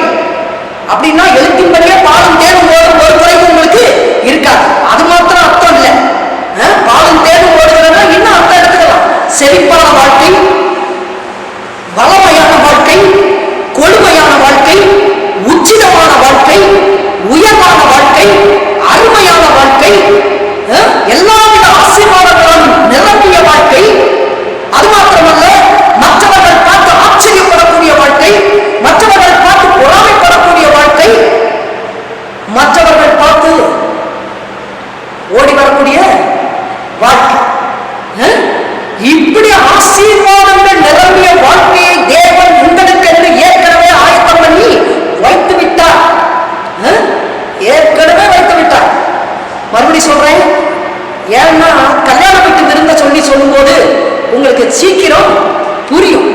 A: அப்படின்னா எழுத்தின்படியே பாலும் தேனும் ஓடும், ஒரு குறைவு உங்களுக்கு இருக்காது. அது மாத்திரம் அர்த்தம் இல்லை. பாலும் தேனும் ஓடுகிறதா இன்னும் அர்த்தம் எடுத்துக்கலாம். செழிப்பான வாழ்க்கை, வளமையான வாழ்க்கை, கொழுமையான வாழ்க்கை, உச்சிதமான வாழ்க்கை, உயர்வான வாழ்க்கை, அருமையான வாழ்க்கை, எல்லாவித ஆசீர்வாதங்களும் வாழ்க்கை. இப்படி ஆசீர்வாதங்கள் நிரம்பிய வாழ்க்கையை தேவன் உங்களுக்கு என்று ஏற்கனவே ஆயத்தம் பண்ணி வைத்து விட்டார். ஏற்கனவே வைத்து விட்டார். மறுபடியும் சொல்றேன், ஏன்னா கல்யாண வீட்டு விருந்த சொல்லும் போது உங்களுக்கு சீக்கிரம் புரியும்.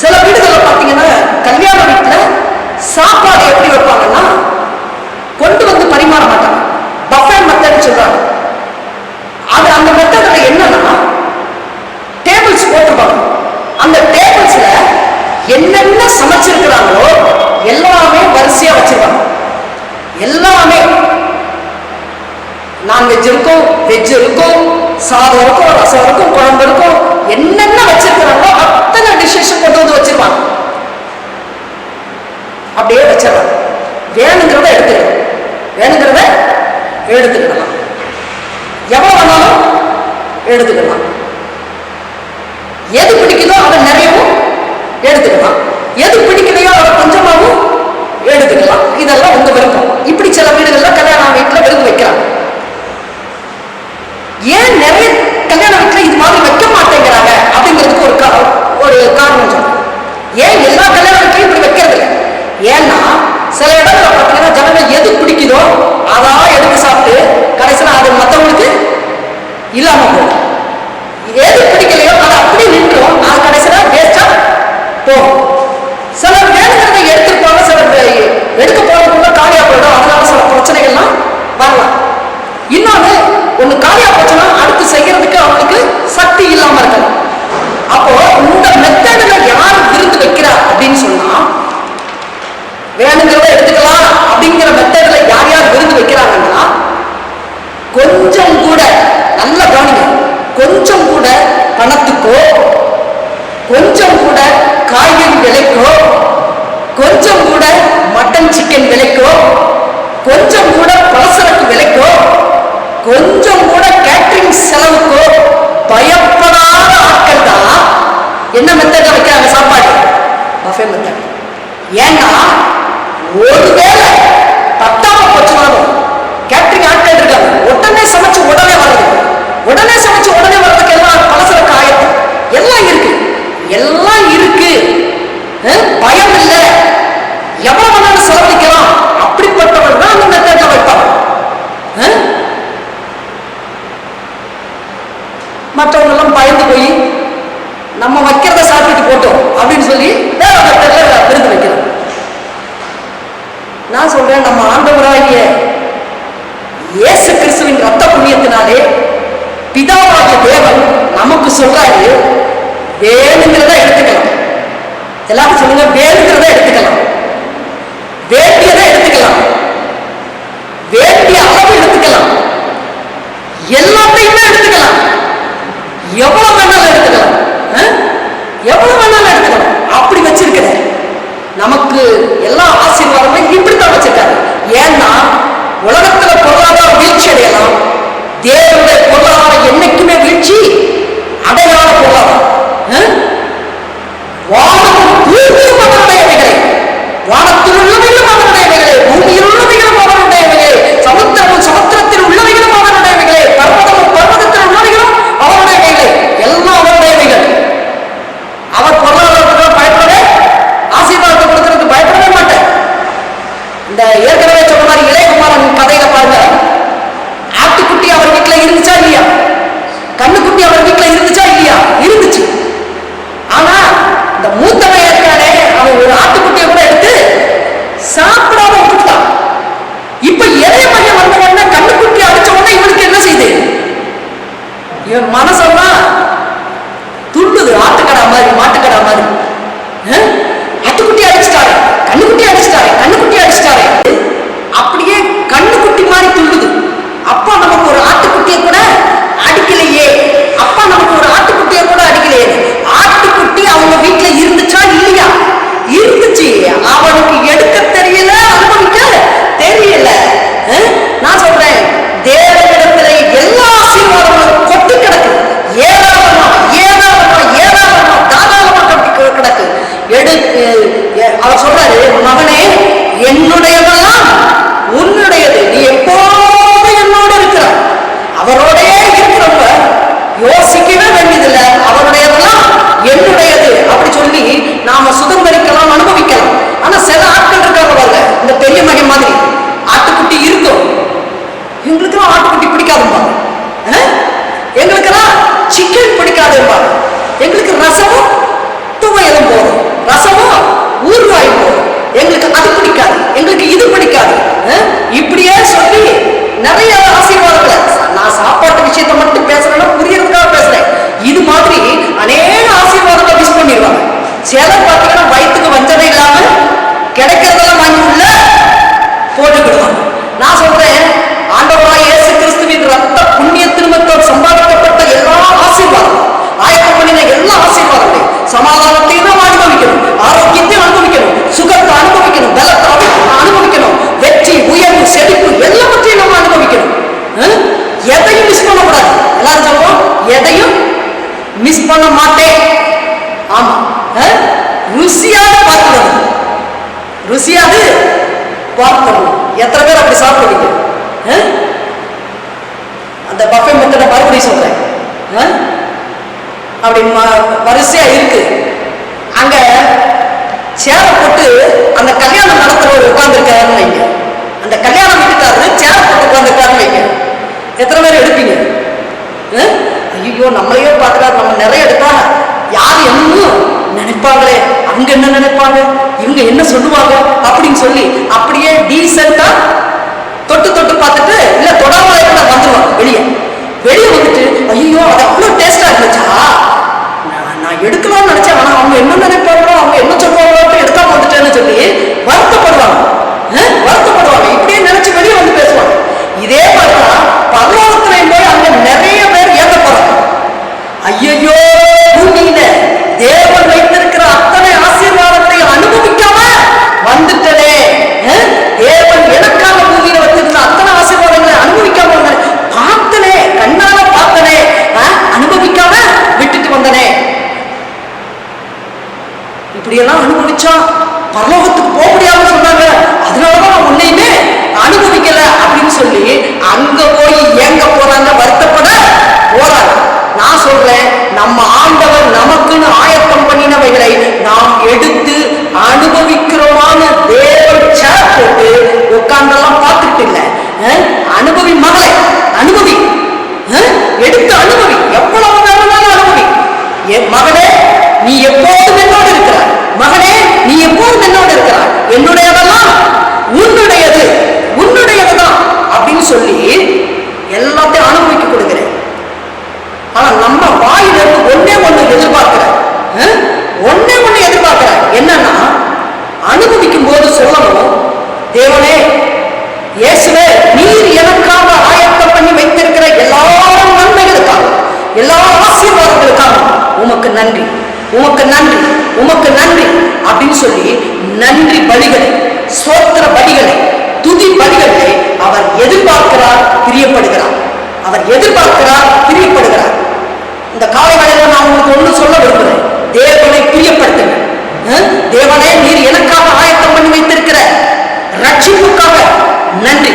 A: சில வீடுகளில் பார்த்தீங்கன்னா கல்யாண வீட்டில் சாப்பாடு எப்படி வைப்பாங்கன்னா கொண்டு வந்து பரிமாற மாட்டாங்க. பஃபே மெத்தட் சொல்றாங்க. அது அந்த மெத்தட்ல என்னன்னா டேபிள்ஸ் போட்டுருப்பாங்க. அந்த டேபிள்ஸ்ல என்னென்ன சமைச்சிருக்கிறாங்களோ எல்லாமே வரிசையா வச்சிருப்பாங்க. எல்லாமே நான்வெஜ் இருக்கும், வெஜ் இருக்கும், சாதம் இருக்கும், ரசம் இருக்கும், குழம்பு இருக்கும், என்னென்ன வச்சிருக்கிறாங்களோ அத்தனை டிஷ்ஷஸ் கொண்டு வந்து வச்சிருப்பாங்க. அப்படியே வச்சிடலாம். வேணுங்கிறத எடுத்துக்கலாம், வேணுங்கிறத எடுத்துக்கலாம், எவ்வளவு வேணாலும் எடுத்துக்கலாம். எது பிடிக்குதோ அதை நிறையவும் எடுத்துக்கலாம், எது பிடிக்கலையோ அதை கொஞ்சமாகவும் எடுத்துக்கலாம். இதெல்லாம் உங்க விருப்பம். இப்படி சில வீடுகள்ல கல்யாண வீட்டுல விருந்து வைக்கிறாங்க. ஏன் நிறைய கல்யாண வீட்டுல இது மாதிரி வைக்க மாட்டேங்கிறாங்க அப்படிங்கிறதுக்கு ஒரு காரணம் சொல்றேன். ஏன் எல்லா கல்யாண வீட்லையும் இப்படி வைக்கிறது இல்லை? ஏன்னா சில இடத்துல பார்த்தீங்கன்னா ஜனங்கள் எது பிடிக்குதோ அதான் எடுத்து சாப்பிட்டு கடைசியில் அது மற்றவங்களுக்கு இல்லாம போகும். எது பிடிக்கலையோ அதை அப்படி நின்றோம், அது கடைசியில் வேஸ்டா போகும். சிலர் வேணுங்கிறத எடுத்துருப்பாங்க, சிலர் எடுக்க போறதுக்குள்ள காலியா போயிடும். அதனால சில பிரச்சனைகள்லாம் வரலாம். இன்னொன்று ஒன்று காலியா போச்சுன்னா அடுத்து செய்யறதுக்கு அவங்களுக்கு சக்தி இல்லாம இருக்கலாம். அப்போ இந்த மெத்தட்ல யார் விருந்து வைக்கிறா அப்படின்னு சொன்னா வேணுங்கிறத எடுத்துக்கலாம் அப்படிங்கிற மெத்தட்ல யார் யார் விருந்து வைக்கிறாங்கன்னா கொஞ்சம் கூட நல்ல கவனிங்க, கொஞ்சம் கூட பணத்துக்கோ, கொஞ்சம் கூட காய்கறி விலைக்கோ, கொஞ்சம் கூட மட்டன் சிக்கன் விலைக்கோ, கொஞ்சம் கூட பலசரக்கு விலைக்கோ, கொஞ்சம் கூட கேட்டரிங் செலவுக்கோ பயப்படாத ஆட்கள் தான் என்ன மெத்தட்ல வைக்கிறாங்க சாப்பாடு? Buffet method. ஏன்னா ஒருவேளை பத்தாம போச்சுனாலும் கேட்டரிங் ஆட்கள் இருக்காங்க, உடனே சமைச்சு உடனே வர்றது, உடனே சமைச்சு உடனே வர்றதுக்கு எல்லாம் பலசரக்கு ஆயிரம் எல்லாம் இருக்கு, எல்லாம் இருக்கு, பயம் இல்லை, எவ்வளவு வேணாலும் செலவழிக்கலாம். அப்படிப்பட்டவர் தான் அந்த மெத்தட்ல வைப்பாங்க. மற்றவங்க எல்லாம் பயந்து போய் நம்ம வைக்கிறத சாப்பிட்டு போட்டோம் அப்படின்னு சொல்லி வேற மெத்தட்ல விருந்து வைக்கிறோம். நான் சொல்றேன், நம்ம ஆண்டவராகிய இயேசு கிறிஸ்துவின் ரத்த புண்ணியத்தினாலே பிதாவாகிய தேவன் நமக்கு சொல்றாரு, வேணுங்கிறத எடுத்துக்கலாம். எல்லாரும் சொல்லுங்க, வேணுங்கிறத எடுத்துக்கலாம், வேண்டியதை எடுத்துக்கலாம், வேண்டிய அளவு எடுத்துக்கலாம், எல்லாத்தையுமே எடுத்துக்கலாம், எவ்வளவு வேணாலும் எடுத்துக்கலாம், எவ்வளவு வேணாலும் எடுத்துக்கலாம். அப்படி வச்சிருக்கிறார். நமக்கு எல்லா ஆசீர்வாதமும் இப்படித்தான் வச்சிருக்காரு. ஏன்னா உலகத்துல பொருளாதார வீழ்ச்சி அடையலாம், தேவனுடைய பொருளாதாரம் என்னைக்குமே வீழ்ச்சி அடையாத பொருளாதாரம். வானத்தில் பூமியும் அவனுடையவைகளே, வானத்தில் உள்ளவைகளும் அவனுடையவைகளே, பூமியில் உள்ளவைகளும் அவனுடையவைகளே, சமுத்திரமும் சமுத்திரத்தில் உள்ளவைகளும் அவனுடையவைகளே, பர்வதமும் பர்வதத்தில் உள்ளவைகளும் அவனுடையவைகளே, எல்லாம் அவனுடையவைகள். அவர் பொருளாதாரத்துக்கு பயப்படவே, ஆசீர்வாதத்தை கொடுக்கறதுக்கு பயப்படவே மாட்டேன். இந்த ஏற்கனவே சொன்ன மாதிரி இளையகுமாரன் கதையில பாருங்க, ஆட்டுக்குட்டி அவர் வீட்டுல இருந்துச்சா இல்லையா? கண்ணுக்குட்டி அவர் வீட்டுல இருந்துச்சா இல்லையா? இருந்துச்சு. ஆனா இந்த மூத்தவன் இருக்கானே, அவன் ஒரு ஆட்டுக்குட்டியை கூட எடுத்து சாப்பிடாம விட்டுட்டான். இப்ப இளைய மையம் வந்த உடனே கண்ணுக்குட்டி அடிச்ச உடனே இவனுக்கு என்ன செய்யுது? இவன் மனசெல்லாம் துள்ளுது, ஆட்டுக்கடா மாதிரி, மாட்டுக்கடா மாதிரி. ஆட்டுக்குட்டி அடிச்சுட்டாரு, கண்ணுக்குட்டி அடிச்சுட்டாரு, கண்ணுக்குட்டி அடிச்சுட்டாரு, அப்படியே கண்ணுக்குட்டி மாதிரி துள்ளுது. அப்பா நமக்கு ஒரு ஆட்டுக்குட்டியை கூட அடிக்கலையே, அப்பா நமக்கு ஒரு ஆட்டுக்குட்டியை கூட அடிக்கலையே. ஆட்டுக்குட்டி அவங்க வீட்டுல இருந்துச்சா இல்லையா? இருந்துச்சு. அவனுக்கு எடுக்க தெரியல, அனுபவிக்க தெரியல. நான் சொல்றேன், தேவனிடத்துல எல்லா ஆசீர்வாதங்களும் கொட்டி கிடக்கு, ஏராளமா ஏராளமா ஏராளமா தாராளமா கொட்டி கிடக்கு. சிக்கன் பிடிக்காதுப்பா, எங்களுக்கு ரசமும் துவையலும் போதும், ரசமும் ஊறுகாயும் போதும், எங்களுக்கு அது பிடிக்காது, எங்களுக்கு இது பிடிக்காது. இப்படியே சொல்லி நிறைய ஆசீர்வாதங்களை, நான் சாப்பாட்டு விஷயத்தை மட்டும் பேசுறேன்னா புரியறதுக்காக பேசுறேன். இது மாதிரி அநேக ஆசீர்வாதங்களை மிஸ் பண்ணிடுவாங்க. சிலர் பார்த்தீங்கன்னா வயிற்றுக்கு வஞ்சனை இல்லாம கிடைக்கிறதெல்லாம் வாங்கி உள்ள போட்டுக்கிடுவாங்க. நான் சொல்றேன், ஆண்டவராய் இயேசு கிறிஸ்துவின் ரத்த புண்ணிய திருமணத்தால் சம்பாதிக்கப்பட்ட எல்லா ஆசீர்வாதம், ஆயத்தம் பண்ணின எல்லா ஆசீர்வாதத்தையும், சமாதானத்தையும் நாம் அனுபவிக்கணும், ஆரோக்கியத்தையும் அனுபவிக்கணும், சுகத்தை அனுபவிக்கணும், பலத்தை அனுபவிக்கணும், வெற்றி, உயர்வு, செழிப்பு எல்லாவற்றையும் நம்ம அனுபவிக்கணும். எதையும் மிஸ் பண்ணக்கூடாது. எல்லாரும் சொல்லுவோம், எதையும் மிஸ் பண்ண மாட்டேன். ஆமா, ருசியாக பார்க்கணும், ருசியாது பார்க்கணும். எத்தனை பேர் அப்படி சாப்பிடுவீங்க? அந்த பஃபே மெத்தட மறுபடியும் சொல்றேன், அப்படி வரிசையா இருக்கு. அங்க சேரை போட்டு அந்த கல்யாணம் நடத்துறவர் உட்கார்ந்துருக்காருன்னு வைங்க, அந்த கல்யாணம் வீட்டுக்காரரு சேரை போட்டு உட்கார்ந்துருக்காருன்னு வைங்க, எத்தனை பேர் எடுப்பீங்க? ஐயோ, நம்மளையே பார்க்கிறாரு, நம்ம நிறைய எடுத்தா யார் என்னன்னு நினைப்பாங்களே, அங்க என்ன நினைப்பாங்க, இவங்க என்ன சொல்லுவாங்க அப்படின்னு சொல்லி அப்படியே டீசெண்டா தொட்டு தொட்டு பார்த்துட்டு, இல்ல தொடாமலே கூட வந்துடுவாங்க. வெளியே வந்துட்டு, ஐயோ அது அவ்வளோ டேஸ்டா இருந்துச்சா, நான் எடுக்கலாம்னு நினைச்சேன், ஆனா அவங்க என்ன நினைப்பாங்களோ, அவங்க என்ன சொல்லுவாங்களோ எடுக்காம வந்துட்டேன்னு சொல்லி வருத்தப்படுவாங்க. இப்படியே நினைச்சு வெளியே வந்து பேசுவாங்க. இதே மாதிரிதான் பரலோகத்திலையும் போய் அங்க நிறைய பேர் ஏற்க போறாங்க. ஐயோ, பூமியில தேவன் வைத்திருக்கிற அத்தனை ஆசீர்வாதத்தை அனுபவிக்காம வந்துட்டனே, தேவன் எனக்காக பூமியில வச்சிருந்த அத்தனை ஆசீர்வாதங்களை அனுபவிக்காம பார்த்தனே, கண்ணால பார்த்தனே, அனுபவிக்காம விட்டுட்டு வந்தனே. இப்படியெல்லாம் அனுபவிச்சா பரலோகத்துக்கு போக முடியாதுன்னு சொன்னாங்க, அதனாலதான் நான் உன்னையுமே அனுபவிக்கல அப்படின்னு சொல்லி அங்க போய் ஏங்க போறாங்க, வருத்தப்பட போறாங்க. நான் சொல்றேன், நம்ம ஆண்டவர் நமக்குன்னு ஆயத்தம் பண்ணினவைகளை நாம் எடுத்து அனுபவிக்கிறோமான தேவன் சேர் போட்டு உட்கார்ந்தெல்லாம் பார்த்துட்டு இல்லை. அனுபவி மகளை, அனுபவி, எடுத்து அனுபவி, எவ்வளவு வேணும்னாலும் அனுபவி. மகனே, நீ எப்போதும் என்னோடு இருக்கிறாய், மகனே நீ எப்போதும் என்னோடு இருக்கிறாய், என்னுடையதெல்லாம் உன்னுடையது, உன்னுடையதுதான் அப்படின்னு சொல்லி எல்லாத்தையும் அனுபவிக்க கொடுக்கிறேன். ஆனா நம்ம வாயிலிருந்து ஒன்னே ஒண்ணு எதிர்பார்க்கிறேன், என்னன்னா அனுபவிக்கும் போது சொல்லணும், தேவனே இயேசுவே, நீர் எனக்காக ஆயத்தம் பண்ணி வைத்திருக்கிற எல்லா நன்மைகளுக்காக, எல்லா ஆசீர்வாதங்களுக்காக உமக்கு நன்றி, உமக்கு நன்றி, உமக்கு நன்றி அப்படின்னு சொல்லி நன்றி பலிகளை, சோத்திர பலிகளை, துதி பலிகளை அவர் எதிர்பார்க்கிறார், பிரியப்படுகிறார். அவர் எதிர்பார்க்கிறார், பிரியப்படுகிறார். இந்த காலை வேளையில நான் உங்களுக்கு ஒண்ணு சொல்ல விரும்புகிறேன், தேவனை பிரியப்படுத்துங்க. தேவனே, நீர் எனக்காக ஆயத்தம் பண்ணி வைத்திருக்கிற ரட்சிப்புக்காக நன்றி,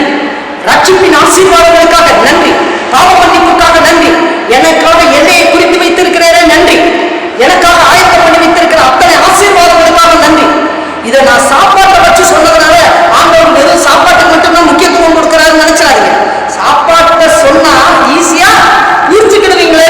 A: ரட்சிப்பின் ஆசீர்வாதங்களுக்காக நன்றி, பாவ மன்னிப்புக்காக நன்றி, எனக்காக எல்லையை குறித்து வைத்திருக்கிறேன் நன்றி, எனக்காக ஆயத்தம் பண்ணி வைத்திருக்கிற அத்தனை ஆசீர்வாதங்களுக்காக நன்றி. இதை நான் சாப்பாட்டை வச்சு சொன்னதுனால ஆண்டவர் வெறும் சாப்பாட்டுக்கு மட்டும்தான் முக்கியத்துவம் கொடுக்கிறாருன்னு நினைச்சாருங்க. சாப்பாட்டை சொன்னா ஈஸியா புரிஞ்சுக்கிடுவீங்களே,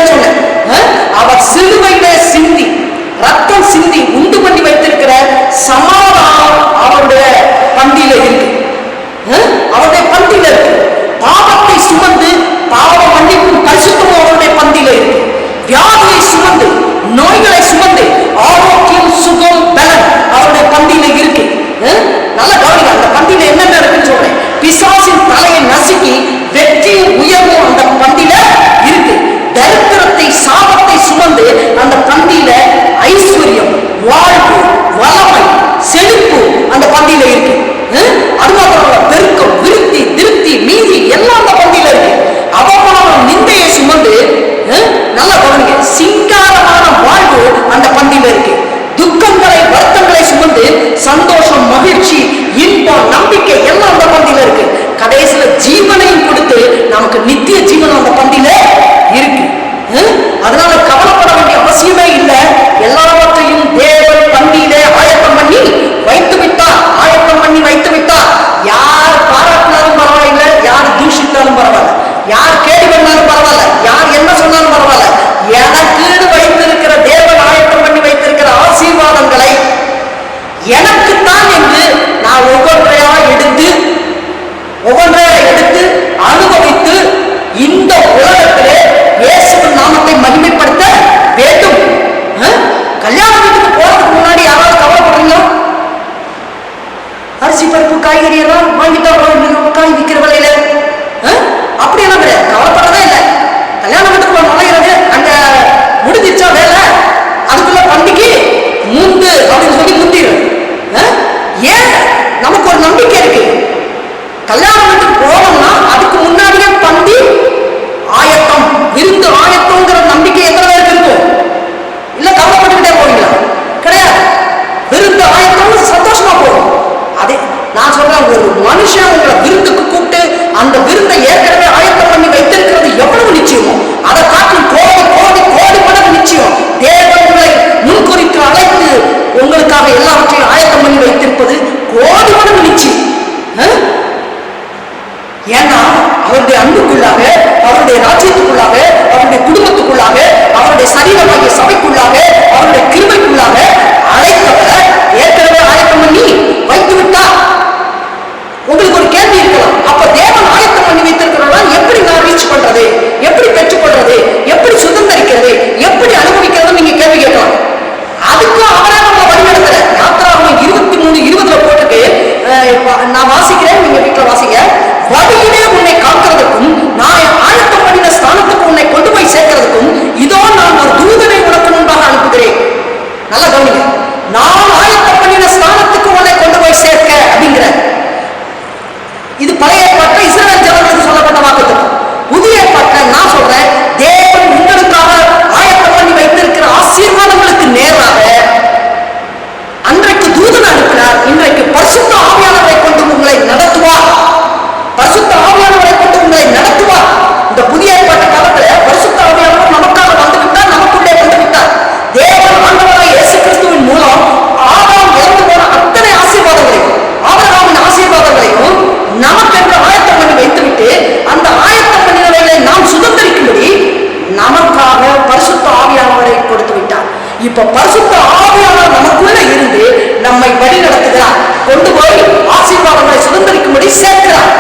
A: நமக்காக பரிசுத்த ஆவியானவரை கொடுத்து விட்டார். இப்ப பரிசுத்த ஆவியானவர் நமக்குள்ள இருந்து நம்மை வழி நடத்துகிறார், கொண்டு போய் ஆசீர்வாதங்களை சுதந்திரிக்கும்படி சேர்க்கிறார்.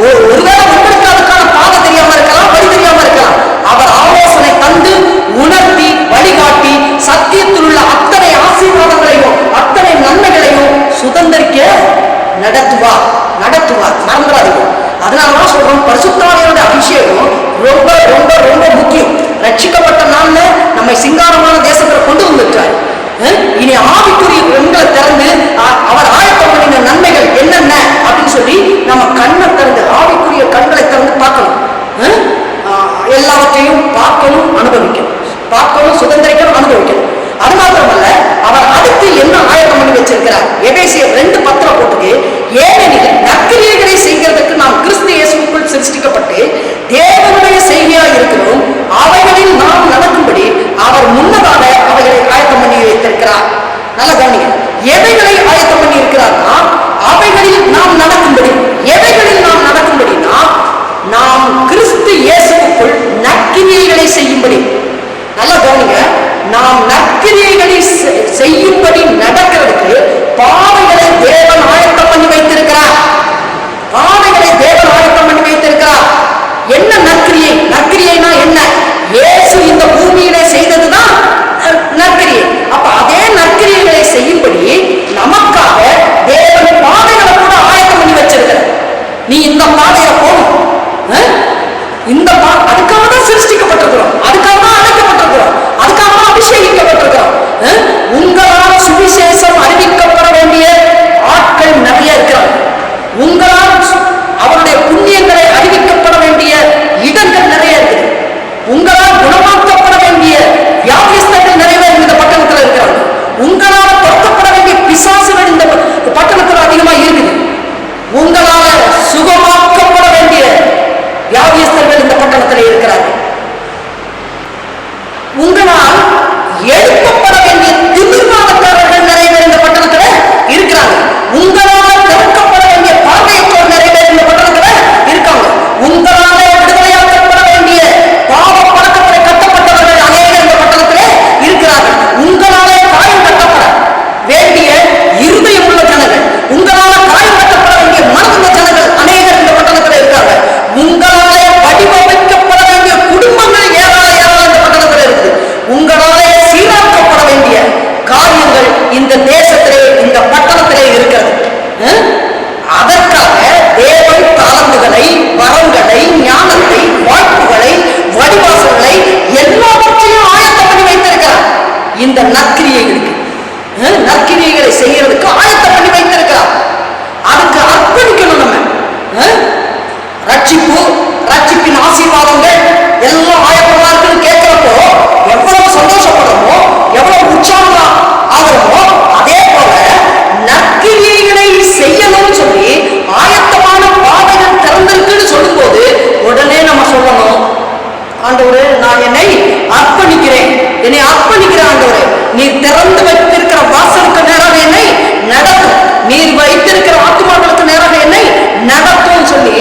A: ஒருவேளை உங்களுக்கு அதுக்கான பாதை தெரியாம இருக்கலாம், வழி தெரியாம இருக்கலாம். அவர் ஆலோசனை தந்து உணர்த்தி வழிகாட்டி சத்தியத்தில் உள்ள அத்தனை ஆசீர்வாதங்களையும் அத்தனை நன்மைகளையும் சுதந்திரிக்க நடத்துவார். மறந்துடாதீங்க. அதனாலதான் சொல்றோம், பரிசுத்த ஆவியோட அபிஷேகம் ரொம்ப ரொம்ப ரொம்ப முக்கியம். ரட்சிக்கப்பட்ட நாள்ல நம்மை சிங்காரமான தேசத்துல கொண்டு வந்திருக்காரு. இனி ஆவிக்குரிய கண்களை திறந்து அவர் ஆயத்தம் பண்ணின நன்மைகள் என்னென்ன அப்படின்னு சொல்லி நம்ம கண்ணை திறந்து ஆவிக்குரிய கண்களை திறந்து பார்க்கணும். எல்லாவற்றையும் பார்க்கணும், அனுபவிக்கணும், சுதந்திரிக்கணும், அனுபவிக்கணும். அது மாத்திரமல்ல, அவர் அடுத்து என்ன ஆயத்தம் பண்ணி வச்சிருக்கிறார்? எபேசியர் 2:10 போட்டுக்கு, ஏனெனில் நற்கிரியைகளை செய்கிறதுக்கு நாம் கிறிஸ்து இயேசுவுக்குள் சிருஷ்டிக்கப்பட்டு தேவனுடைய செய்தியாக இருக்கிறோம், அவைகளில் நாம் நடக்கும்படி அவர் முன்னதாக அவைகளை ஆயத்தம் பண்ணி வைத்திருக்கிறார். நல்ல கவனிங்க, எவைகளை ஆயத்தம் பண்ணி இருக்கிறார்னா அவைகளில் நாம் நடக்கும்படி. எவைகளில் நாம் நடக்கும்படினா நாம் கிறிஸ்து இயேசுவுக்குள் நற்கிரியைகளை செய்யும்படி. நல்ல கவனிங்க, நாம் நற்கிரியைகளை செய்யும்படி நடக்கிறதுக்கு பாதைகளை தேவன் ஆயத்தம் பண்ணி வைத்திருக்கிறார். என்ன நற்கிரியை? நற்கிரியைனா என்ன? இயேசு இந்த பூமியிலே செய்ததுதான் நற்கிரியை. அப்ப அதே நற்கிரியைகளை செய்யும்படி நமக்காக தேவன் பாதைகளை கூட ஆயத்தம் பண்ணி வச்சிருக்கிறார். நீ இந்த பாதையில போகணும், அதுக்காக தான் சிருஷ்டிக்கப்பட்டிருக்கிறோம், அதுக்காக தான் அழைக்கப்பட்டிருக்கிறோம், அதுக்காக தான் அபிஷேகிக்கப்பட்டிருக்கிறோம். உங்களால் சுவிசேஷம் அறிவிக்கப்பட வேண்டிய ஆட்கள் நிறைய இருக்கிறார். உங்களால் அவருடைய புண்ணியங்களை அறிவிக்கப்பட வேண்டிய இடங்கள் நிறைய இருக்குது. உங்களால் குணமாக்கப்பட வேண்டிய வியாதிஸ்தர்கள் நிறைய பேர் இந்த பட்டணத்தில் இருக்கிறாங்க. உங்களால் துரத்தப்பட வேண்டிய பிசாசுகள் இந்த பட்டணத்தில் அதிகமா இருக்குது. உங்களால சுகமாக்கப்பட வேண்டிய வியாதிஸ்தர்கள் இந்த பட்டணத்தில் இருக்கிறார்கள். உங்களால் எழுப்பப்பட வேண்டிய திமிர்வாதக்காரர்கள் நிறைய பேர் இந்த பட்டணத்துல இருக்கிறாங்க. உங்களால் திறக்கப்பட வேண்டிய பார்வையற்றோர் நிறைய பேர் இந்த பட்டணத்துல இருக்காங்க. உங்களால விடுதலையாக்கப்பட வேண்டிய பாவ பழக்கத்தை கட்டப்பட்டவர்கள் அநேகர் இந்த பட்டணத்துல இருக்கிறார்கள். உங்களால காயம் கட்டப்பட வேண்டிய இருதயம் உள்ள ஜனங்கள், உங்களால காயம் கட்டப்பட வேண்டிய மனதுள்ள ஜனங்கள் அநேகர் இந்த பட்டணத்துல இருக்காங்க. உங்களால வடிவமைக்கப்பட வேண்டிய குடும்பங்கள் ஏராளம் இந்த பட்டணத்துல இருக்குது. உங்களால சீராக்கப்பட வேண்டிய காரியங்கள் இந்த தேசத்திலே இந்த பட்டணத்திலே இருக்கிறது. அதற்காக தேவன் தாளந்துகளை, வரங்களை, ஞானத்தை, வாய்ப்புகளை, வடிவாசல்களை எல்லாவற்றையும் ஆயத்தம் பண்ணி வைத்திருக்கிறார். இந்த நற்கிரியைகளுக்கு, நற்கிரியைகளை செய்யறதுக்கு ஆயத்தம் பண்ணி வைத்திருக்கிறார். அதுக்கு அர்ப்பணிக்கணும். நம்ம ரட்சிப்பு, ரட்சிப்பின் ஆசீர்வாதங்கள் எல்லாம் ஆயத்தமா இருக்குன்னு கேட்கிறப்போ எவ்வளவு சந்தோஷப்படுறோமோ, எவ்வளவு உற்சாகமா ஆகிறோமோ, அதே போல நற்கிரியைகளை செய்யணும்னு சொல்லி ஆயத்தமான பாதைகள் திறந்திருக்குன்னு சொல்லும் போது உடனே நம்ம சொல்லணும், ஆண்டவரே நான் என்னை அர்ப்பணிக்கிறேன், ஆண்டவரே. நீர் திறந்து வைத்திருக்கிற வாசலுக்கு நேராக என்னை நடத்தும், நீர் வைத்திருக்கிற ஆத்துமாக்களுக்கு நேராக என்னை நடத்தும் சொல்லி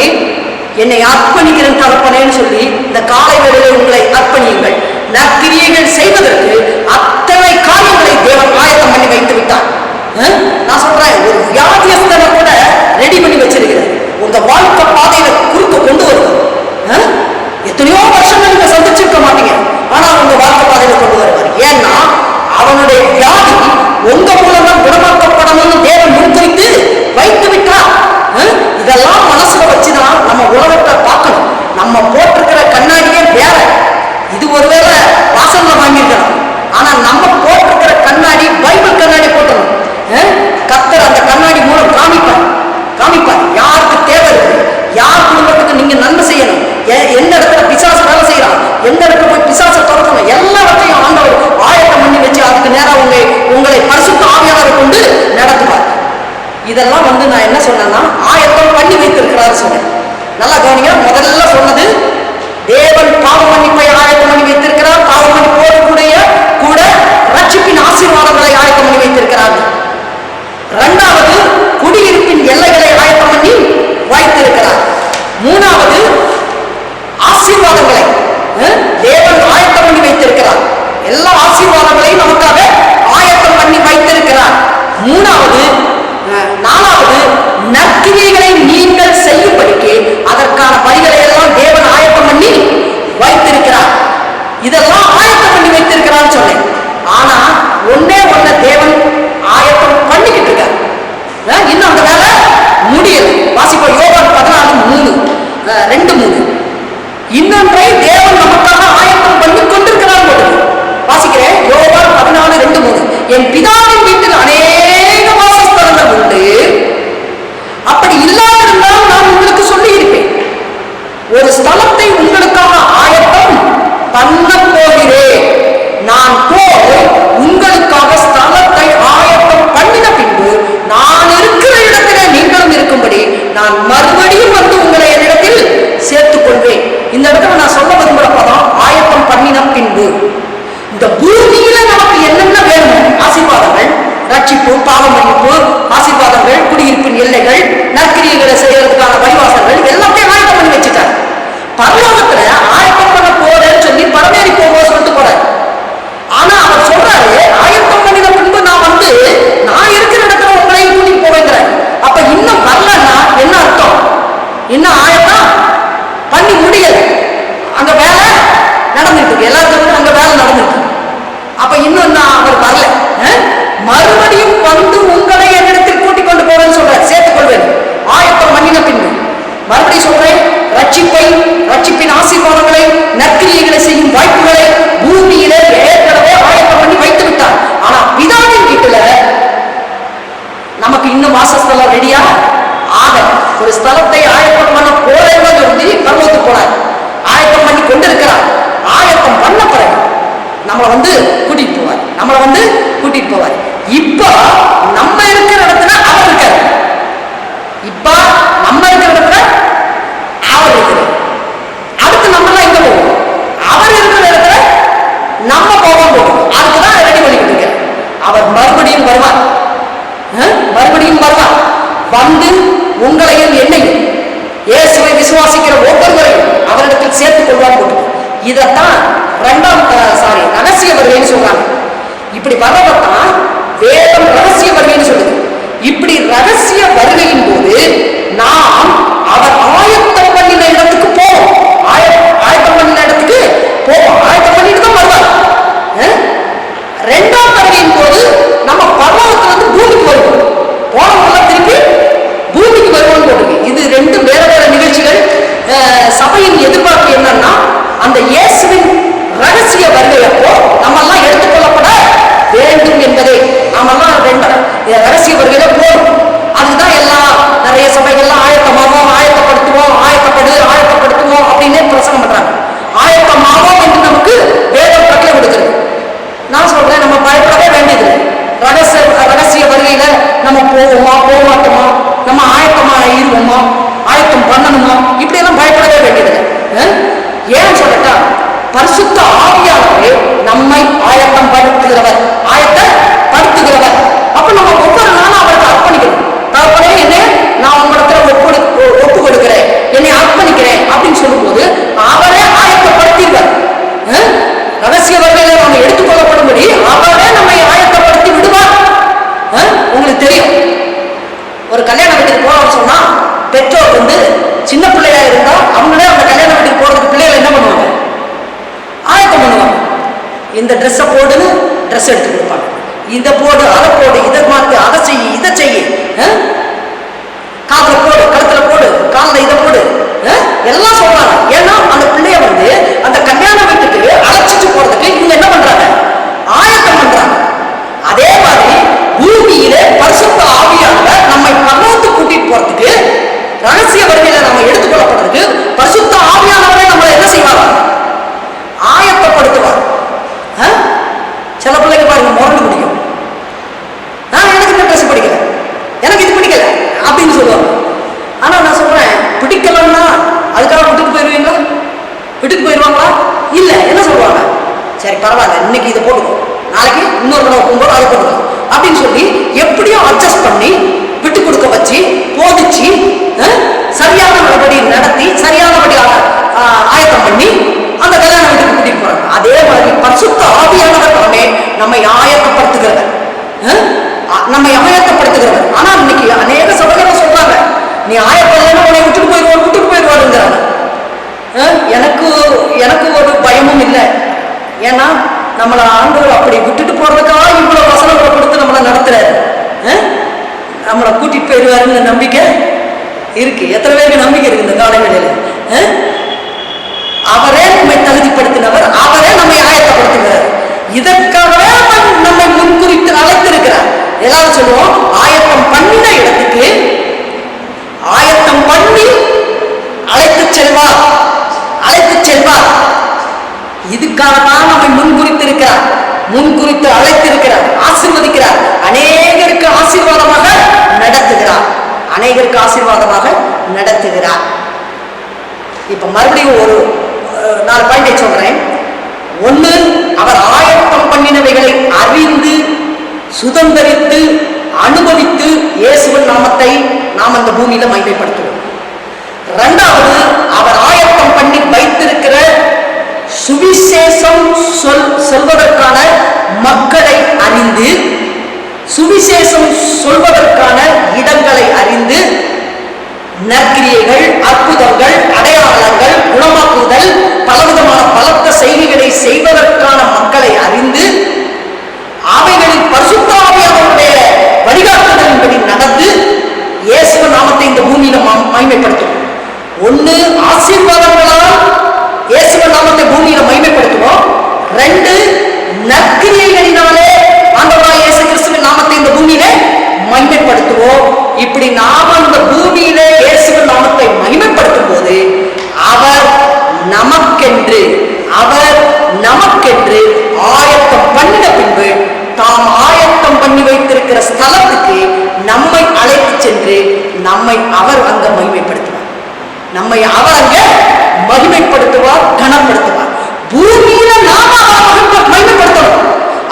A: என்னை அர்ப்பணிக்கிறேன் தகப்பனேன்னு சொல்லி இந்த காலை வேளையிலே உங்களை அர்ப்பணியுங்கள். நற்கிரியைகள் செய்வதற்கு அத்தனை காரியங்களை தேவன் ஆயத்தம் பண்ணி வைத்து விட்டார். நான் சொல்றேன், ஒரு வியாதியஸ்தனை கூட ரெடி பண்ணி வச்சிருக்கிறேன். உங்க வாழ்க்கை பாதையில குறுக்க கொண்டு வருது. எத்தனையோ வருஷங்கள் நீங்க சந்திச்சிருக்க மாட்டீங்க, ஆனா உங்க வாழ்க்கை பாதையில கொண்டு வருவார். ஏன்னா அவனுடைய வியாதி உங்க மூலமா குணமாக்கப்படணும்னு தேவன் முன்வைத்து வைத்து விட்டார். இதெல்லாம் மனசுல வச்சுதான் நம்ம உலகத்தை பார்க்கணும். நம்ம போட்டிருக்கிற கண்ணாடியே வேற. இது ஒருவேளை வாசல்ல வாங்கியிருக்கலாம், ஆனா நம்ம போட்டிருக்கிற கண்ணாடி பைபிள் கண்ணாடி போட்டணும். கர்த்தர் அந்த கண்ணாடி மூலம் காமிப்பார் யாருக்கு தேவை இருக்கு, யார் குடும்பத்துக்கு நீங்க நன்மை செய்யணும், எந்த இடத்துல பிசாசு வேலை செய்யலாம், எந்த இடத்துல போய் பிசாசை துரத்தணும், எல்லாவற்றையும் ஆண்டவர் ஆயத்தம் பண்ணி வச்சு அதுக்கு நேரம் உங்களை பரிசுத்த ஆவியானவரை கொண்டு நடத்துவார். இதெல்லாம் நான் என்ன சொன்னேன்னா ஆயத்தம் பண்ணி வைத்திருக்கிறாரு சொன்னேன். நல்லா கவனிங்க. முதல்ல சொன்னது தேவன் பாவ மன்னிப்பை ஆயத்தம் பண்ணி வைத்திருக்கிறார். பாவ மன்னிப்போடு கூட ரட்சிப்பின் ஆசீர்வாதங்களை ஆயத்தம் பண்ணி வைத்திருக்கிறார்கள். இரண்டாவது குடியிருப்பின் எல்லைகளை ஆயத்தம் பண்ணி வைத்திருக்கிறார். மூணாவது ஆசீர்வாதங்களை இன்னும் நான் அவர் வரல, மறுபடியும் வந்து உங்களை என்னிடத்தில் கூட்டிக் கொண்டு போவேன்னு சொல்றேன், சேர்த்துக் கொள்வேன் ஆயத்தம் பண்ணின பின்பு. மறுபடியும் சொல்றேன், ரட்சிப்பின் ஆசீர்வாதங்களை, நற்கிரியைகளை செய்யும் வாய்ப்புகளை பூமியில ஏற்கனவே ஆயத்தம் பண்ணி வைத்து விட்டார். ஆனா பிதாவின் வீட்டுல நமக்கு இன்னும் வாசஸ்தலம் ரெடியா ஆக, ஒரு ஸ்தலத்தை ஆயத்தம் பண்ண போறேன்னு சொல்லி பரலோகத்துக்கு போனார், ஆயத்தம் பண்ணி கொண்டிருக்கிறார். ஆயத்தம் பண்ண பிறகு நம்மளை கூட்டிட்டு போவார். இப்ப நம்ம இருக்கிற இடத்துல அவர் இருக்காரு, இப்ப நம்ம இருக்கிற இடத்துல அவர் இருக்கிறார். அடுத்து நம்ம எல்லாம் எங்க போவோம்? அவர் இருக்கிற இடத்துல நம்ம போவோம். அதுக்குதான் ரெடி பண்ணிட்டு இருக்கிறேன். அவர் மறுபடியும் வருவார், வந்து உங்களையும் என்னையும் இயேசுவை விசுவாசிக்கிற ஒவ்வொருவரையும் அவரிடத்தில் சேர்த்துக் கொள்வார் போட்டு. இதத்தான் ரகசிய வருகைன்னு சொல்றாங்க. இப்படி வரவத்தான் வேதம் ரகசிய வருகைன்னு சொல்லுது. இப்படி ரகசிய வருகையின் போது நாம் அவர் ஆயத்தம் பண்ணின இடத்துக்கு போவோம். ஆயத்தம் பண்ணின இடத்துக்கு போவோம். ஆயத்தம் பண்ணிட்டு தான் வருவார். இரண்டாம் வருகையின் போது நம்ம பரலோகத்துல இருந்து பூமிக்கு வருவோம். போனவங்களாம் திருப்பி பூமிக்கு வருவோம் போட்டு. இது ரெண்டு வேற வேற நிகழ்ச்சிகள். சபையின் எதிர்பார்ப்பு என்னன்னா, அந்த இயேசுவின் ரகசிய வருகையப்போ நம்ம எல்லாம் எடுத்துக்கொள்ளப்பட வேண்டும் என்பதை நாமெல்லாம் ரகசிய வருகையில போடும். அதுதான் எல்லாம் நிறைய சபைகள்லாம் ஆயத்தமாவோம், ஆயத்தப்படுத்துவோம் அப்படின்னு பிரசங்கம் பண்றாங்க. ஆயத்தமாவோம் என்று நமக்கு வேதம் கட்டளை கொடுக்கிறது. நான் சொல்றேன், நம்ம பயப்படவே வேண்டியது. ரகசிய வருகையில நம்ம போவோமா, போக மாட்டோமா, நம்ம ஆயத்தமா இருவோமா, ஆயத்தம் பண்ணணுமா, இப்படி எல்லாம் பயப்படவே வேண்டியது. ஏன் சொல்லட்டா, பரிசுத்த ஆவியானவரே நம்மை ஆயத்தப்படுத்துகிறவர். அப்ப நம்ம ஒவ்வொரு நாளும் அவருக்கு அர்ப்பணிக்கணும். தகப்பனே, என்னை நான் உங்களிடத்துல ஒப்பு கொடுக்கிறேன், என்னை அர்ப்பணிக்கிறேன் அப்படின்னு சொல்லும்போது அவரே ஆயத்தப்படுத்திடுவார். ரகசிய வருகையில நம்ம எடுத்துக்கொள்ளப்படும்படி அவரே நம்மை ஆயத்தப்படுத்தி விடுவார். உங்களுக்கு தெரியும், ஒரு கல்யாண வீட்டுக்கு போறோம்னு சொன்னா பெற்றோர் சின்ன பிள்ளையா இருந்தா அவங்களே அந்த கல்யாண வீட்டுக்கு போறதுக்கு பிள்ளைகள் என்ன பண்ணுவாங்க? ஆயத்தம் பண்ணுவாங்க. இந்த ட்ரெஸ்ஸை போடுன்னு ட்ரெஸ் எடுத்து கொடுப்பாங்க. இதை போடு, அதை போடு, இதை மாத்து, அதை செய்ய, இதை செய்ய, காதுல போடு, கழுத்துல போடு, காலில் இதை போடு எல்லாம் சொல்றாங்க. ஏன்னா அந்த பிள்ளைய அந்த கல்யாண வீட்டுக்கு அழைச்சிட்டு போறதுக்கு இவங்க என்ன பண்றாங்க? ஆயத்தம் பண்றாங்க. அதே மாதிரி பூமியில பரிசுத்த ஆவியானவர் நம்மை பரலோகத்துக்கு கூட்டிட்டு போறதுக்கு, ரகசிய வருகையில நம்ம எடுத்துக்கொள்ளப்படுறதுக்கு பரிசுத்த ஆவியானவரை நம்மளை என்ன செய்வாங்க? ஆயத்தப்படுத்துவார். சில பிள்ளைங்க பாருங்க, முரண்டு பிடிக்கும். எனக்கு இந்த ட்ரெஸ் பிடிக்கல, எனக்கு இது பிடிக்கல அப்படின்னு சொல்லுவாங்க. ஆனா நான் சொல்றேன், பிடிக்கலன்னா அதுக்காக விட்டுட்டு போயிருவாங்களா? இல்ல. என்ன சொல்லுவாங்க? சரி பரவாயில்ல, இன்னைக்கு இதை போட்டுக்கோ, நாளைக்கு இன்னொரு தடவை போகும்போது அதை போட்டுக்கோ அப்படின்னு சொல்லி எப்படியும் அட்ஜஸ்ட் பண்ணி விட்டு கொடுக்க வச்சு போதிச்சு சரியானபடி நடத்தி சரியானபடி ஆயத்தம் பண்ணி அந்த கல்யாண வீட்டுக்கு கூட்டிட்டு போறாங்க. அதே மாதிரி பரிசுத்த ஆவியானவர் நம்மை ஆயத்தப்படுத்துகிறவர். ஆனா இன்னைக்கு அநேக சபைகள் சொல்றாங்க, நீ ஆயத்தம் உன்னை விட்டுட்டு போயிடுவாருங்கிறாங்க. எனக்கு ஒரு பயமும் இல்லை. ஏன்னா நம்மளை ஆண்டவர் அப்படி விட்டுட்டு போறதுக்காக இவ்வளவு வசனங்களை கொடுத்து நம்மளை நடத்துறாரு. நம்மளை கூட்டிட்டு போயிடுவாருன்னு நம்பிக்கை இருக்கு. எத்தனை பேருக்கு நம்பிக்கை இருக்கு இந்த காலங்களில்? அவரே நம்மை தகுதிப்படுத்தினவர், அவரே நம்மை ஆயத்தப்படுத்துகிறார். இதற்காகவே நம்மை முன்குறித்து அழைத்திருக்கிறார். எல்லாரும் சொல்லுவோம், ஆயத்தம் பண்ணின இடத்துக்கு ஆயத்தம் பண்ணி அழைத்து செல்வார். இதுக்காகத்தான் நம்மை முன்குறித்து அழைத்திருக்கிறார், ஆசீர்வதிக்கிறார், அநேகருக்கு ஆசீர்வாதமாக நடத்துகிறார். இப்ப மறுபடியும் ஒரு 4 பாயிண்டை சொல்றேன். ஒண்ணு, அவர் ஆயத்தம் பண்ணினவைகளை அறிந்து சுதந்திரித்து அனுபவித்து இயேசுவின் நாமத்தை நாம் அந்த பூமியில மகிமைப்படுத்துவோம். இரண்டாவது, அவர் ஆயத்தம் பண்ணி வைத்திருக்கிற சுவிசேஷம் சொல்வதற்கான மக்களை அறிந்து, சுவிசேஷம் சொல்வதற்கான இடங்களை அறிந்து, நற்கிரியைகள், அற்புதங்கள், அடையாளங்கள், குணமாக்குதல், பலவிதமான பலத்த செய்திகளை செய்வதற்கான மக்களை அறிந்து, இப்படி நாம இந்த பூமியிலே இயேசுவின் நாமத்தை மகிமைப்படுத்தும் போது அவர் நமக்கென்று ஆயத்தம் பண்ணின பின்பு தாம் ஆயத்தம் பண்ணி வைத்திருக்கிற ஸ்தலத்துக்கு நம்மை அழைத்து சென்று நம்மை அவர் அங்க மகிமைப்படுத்துவார். நம்மை அவர் அங்க மகிமைப்படுத்துவார், கனப்படுத்துவார். பூமியில நாம மகிமைப்படுத்தணும்.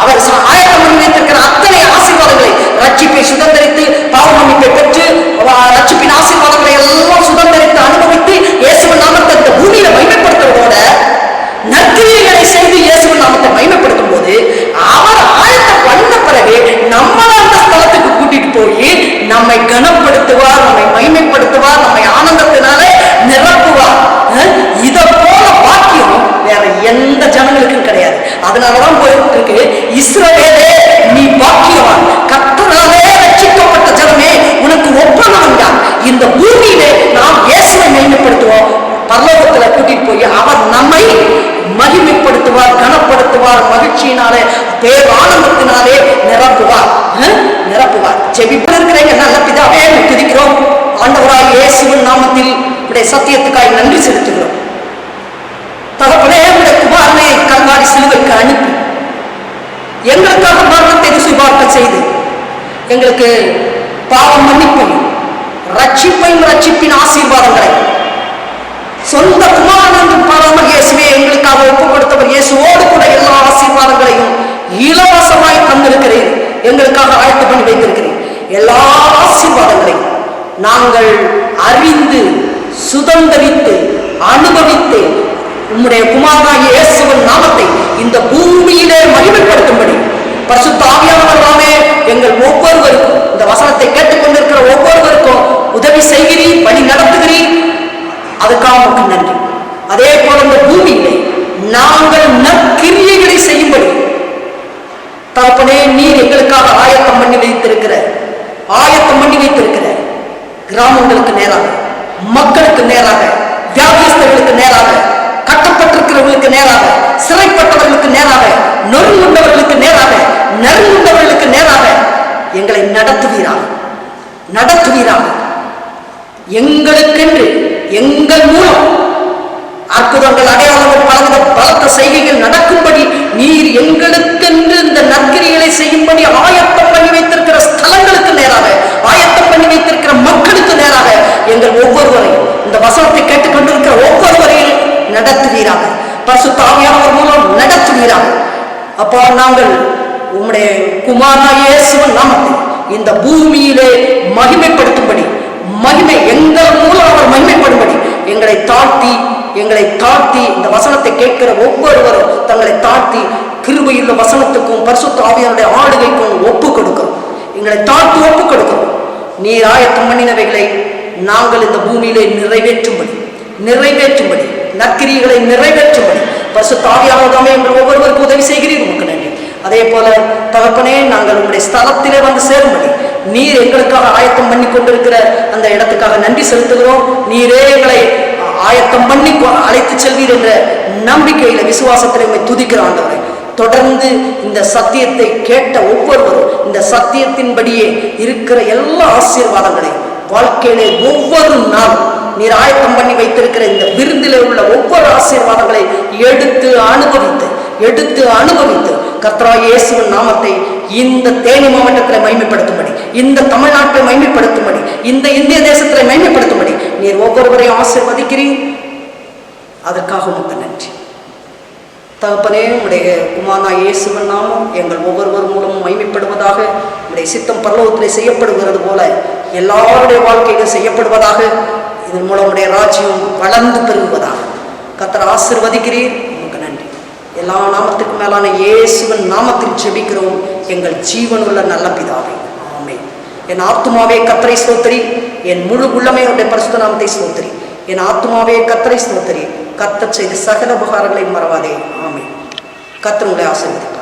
A: அவர் ஆயத்தம் பண்ணி வைத்திருக்கிற அத்தனை ஆசீர்வாதங்களை, ரட்சிப்பை சுதந்திரித்து, பாவ மன்னிப்பை பெற்று, ரட்சிப்பின் ஆசீர்வாதங்களை எல்லாம் சுதந்திரித்து அனுபவித்து இயேசுவின் நாமத்தை இந்த பூமியில மகிமைப்படுத்துவதோட நற்கிரியைகளை செய்து இயேசுவின் நாமத்தை மகிமைப்படுத்தும் போது அவர் ஆயத்தம் பண்ண பிறகு நம்மள அந்த ஸ்தலத்துக்கு கூட்டிட்டு போய் நம்மை கனப்படுத்துவார், நம்மை மகிமைப்படுத்துவார், நம்மை ஆனந்தத்தினாலே நிரப்புவார். இத போல பாக்கியம் வேற எந்த ஜனங்களுக்கும் கிடையாது. அதனாலதான் போயிட்டு இருக்கு, இஸ்ரவேலே நீ பாக்கியவான், கர்த்தராலே ரட்சிக்கப்பட்ட ஜனமே உனக்கு ஒப்பந்தம் தான். இந்த பூமியிலே நாம் இயேசுவை மகிமைப்படுத்துவோம், பரலோகத்துல கூட்டிட்டு போய் அவர் நம்மை மகிமைப்படுத்துவார், கனப்படுத்துவார், மகிழ்ச்சியினாலே பேர் ஆனந்தத்தினாலே நிரப்புவார். ஜெபிப்பில் இருக்கிறீங்க நல்ல பிதாவே, துதிக்கிறோம் ஆண்டவராய் இயேசுவின் நாமத்தில் உடைய சத்தியத்துக்காய் நன்றி செலுத்துகிறோம். தகப்பனே, உடைய குமாரனை கல்வாரி சிலுவைக்கு அனுப்பி எங்களுக்காக மரணத்தை ருசிபார்க்க செய்து எங்களுக்கு பாவம் மன்னிப்பையும் ரட்சிப்பையும் ரட்சிப்பின் ஆசீர்வாதங்களை சொந்த குமாரன் என்று பாராமல் இயேசுவே எங்களுக்காக ஒப்புக் கொடுத்தவர். இயேசுவோடு கூட எல்லா ஆசீர்வாதங்களையும் இலவசமாய் தந்திருக்கிறேன், எங்களுக்காக ஆயத்தம் பண்ணி வைத்திருக்கிறேன். எல்லா ஆசீர்வாதங்களையும் நாங்கள் அறிந்து சுதந்திரித்து அனுபவித்து உம்முடைய குமாரனாகிய இயேசுவின் நாமத்தை இந்த பூமியிலே மகிமைப்படுத்தும்படி பரிசுத்த ஆவியானவராமே எங்கள் ஒவ்வொருவருக்கும், இந்த வசனத்தை கேட்டுக்கொண்டிருக்கிற ஒவ்வொருவருக்கும் உதவி செய்கிறீர், வழி நடத்துகிறீர். அதுக்காக உங்களுக்கு நன்றி. அதே போல இந்த பூமியிலே நாங்கள் நற்கிரியைகளை செய்யும்படி தகப்பனே நீர் எங்களுக்காக ஆயத்தம் பண்ணி வைத்திருக்கிற கிராமங்களுக்கு நேராக, மக்களுக்கு நேராக, வியாபாரஸ்தர்களுக்கு நேராக, கட்டப்பட்டிருக்கிறவர்களுக்கு நேராக, சிறைப்பட்டவர்களுக்கு நேராக, நொறுங்குண்டவர்களுக்கு நேராக, நெருங்குண்டவர்களுக்கு நேராக எங்களை நடத்துவீராக. எங்களுக்கென்று எங்கள் மூலம் அற்புதங்கள், அடையாளங்கள், பலவித பலத்த செய்கைகள் நடக்கும்படி நீர் எங்களுக்கென்று இந்த நற்கிரிகளை செய்யும்படி ஆயத்தம் பண்ணி வைத்திருக்கிற ஸ்தலங்களுக்கு நேராக, ஆயத்தம் பண்ணி வைத்திருக்கிற மக்களுக்கு நேராக எங்கள் ஒவ்வொருவரையும், இந்த வசனத்தை கேட்டுக்கொண்டிருக்கிற ஒவ்வொருவரையும் நடத்துவீராக. பரிசுத்த ஆவியானவர் மூலம் நடத்துவீராக. அப்போ நாங்கள் உம்முடைய குமாரனாகிய இயேசுவின் நாமத்தை இந்த பூமியிலே மகிமைப்படுத்தும்படி, எங்கள் மூலம் அவர் மகிமைப்படும்படி எங்களை தாழ்த்தி இந்த வசனத்தை கேட்கிற ஒவ்வொருவரும் தங்களை தாழ்த்தி கிருபையுள்ள வசனத்துக்கும் பரிசுத்த ஆவியானுடைய ஆளுகைக்கும் ஒப்பு கொடுக்கிறோம். எங்களை தாழ்த்தி ஒப்பு கொடுக்கிறோம். நீர் ஆயத்தம் பண்ணினவைகளை நாங்கள் இந்த பூமியிலே நிறைவேற்றும்படி நற்கிரியைகளை நிறைவேற்றும்படி பரிசுத்த ஆவியானவராமே எங்கள் ஒவ்வொருவருக்கும் உதவி செய்கிறீர். உங்களுக்கு நன்றி. அதே போல தகப்பனே, நாங்கள் உங்களுடைய ஸ்தலத்திலே வந்து சேரும்படி நீர் எங்களுக்காக ஆயத்தம் பண்ணி கொண்டிருக்கிற அந்த இடத்துக்காக நன்றி செலுத்துகிறோம். நீரே எங்களை ஆயத்தம் பண்ணி அழைத்து செல்வீர் என்ற நம்பிக்கையில, விசுவாசத்திலே உம்மை துதிக்கிற ஆண்டவரே, தொடர்ந்து இந்த சத்தியத்தை கேட்ட ஒவ்வொருவரும் இந்த சத்தியத்தின்படியே இருக்கிற எல்லா ஆசீர்வாதங்களையும் வாழ்க்கையிலே ஒவ்வொரு நாள் நீர் ஆயத்தம் பண்ணி வைத்திருக்கிற இந்த விருந்திலே உள்ள ஒவ்வொரு ஆசீர்வாதங்களை எடுத்து அனுபவித்து கர்த்தராகிய இயேசுவின் நாமத்தை இந்த தேனி மாவட்டத்தில் மகிமைப்படுத்தும்படி, இந்த தமிழ்நாட்டில் மகிமைப்படுத்தும்படி, இந்த இந்திய தேசத்தில் மகிமைப்படுத்தும்படி நீர் ஒவ்வொருவரையும் ஆசீர்வதிக்கிறீர். அதற்காக உங்களுக்கு நன்றி. தகப்பனே, உடைய குமாரனாகிய இயேசுவின் நாமம் எங்கள் ஒவ்வொருவர் மூலமும் மகிமைப்படுவதாக. உடைய சித்தம் பரலோகத்திலே செய்யப்படுகிறது போல எல்லாருடைய வாழ்க்கையிலும் செய்யப்படுவதாக. இதன் மூலம் உடைய ராஜ்யம் வளர்ந்து பெருகுவதாக. கர்த்தர் ஆசீர்வதிக்கிறீர். உங்களுக்கு நன்றி. எல்லா நாமத்துக்கும் மேலான இயேசுவின் நாமத்தில் ஜெபிக்கிறோம் எங்கள் ஜீவனுள்ள நல்ல பிதாவே, ஆமென். என் ஆத்துமாவே கர்த்தரை ஸ்தோத்திரி, என் முழு உள்ளமே உடைய பரிசுத்த நாமத்தை ஸ்தோத்திரி. என் ஆத்துமாவே கர்த்தரை ஸ்தோத்திரி, கர்த்தர் செய்த சகல உபகாரங்களை மறவாதே. ஆமென். கர்த்தர் உங்களை ஆசீர்வதிப்பார்.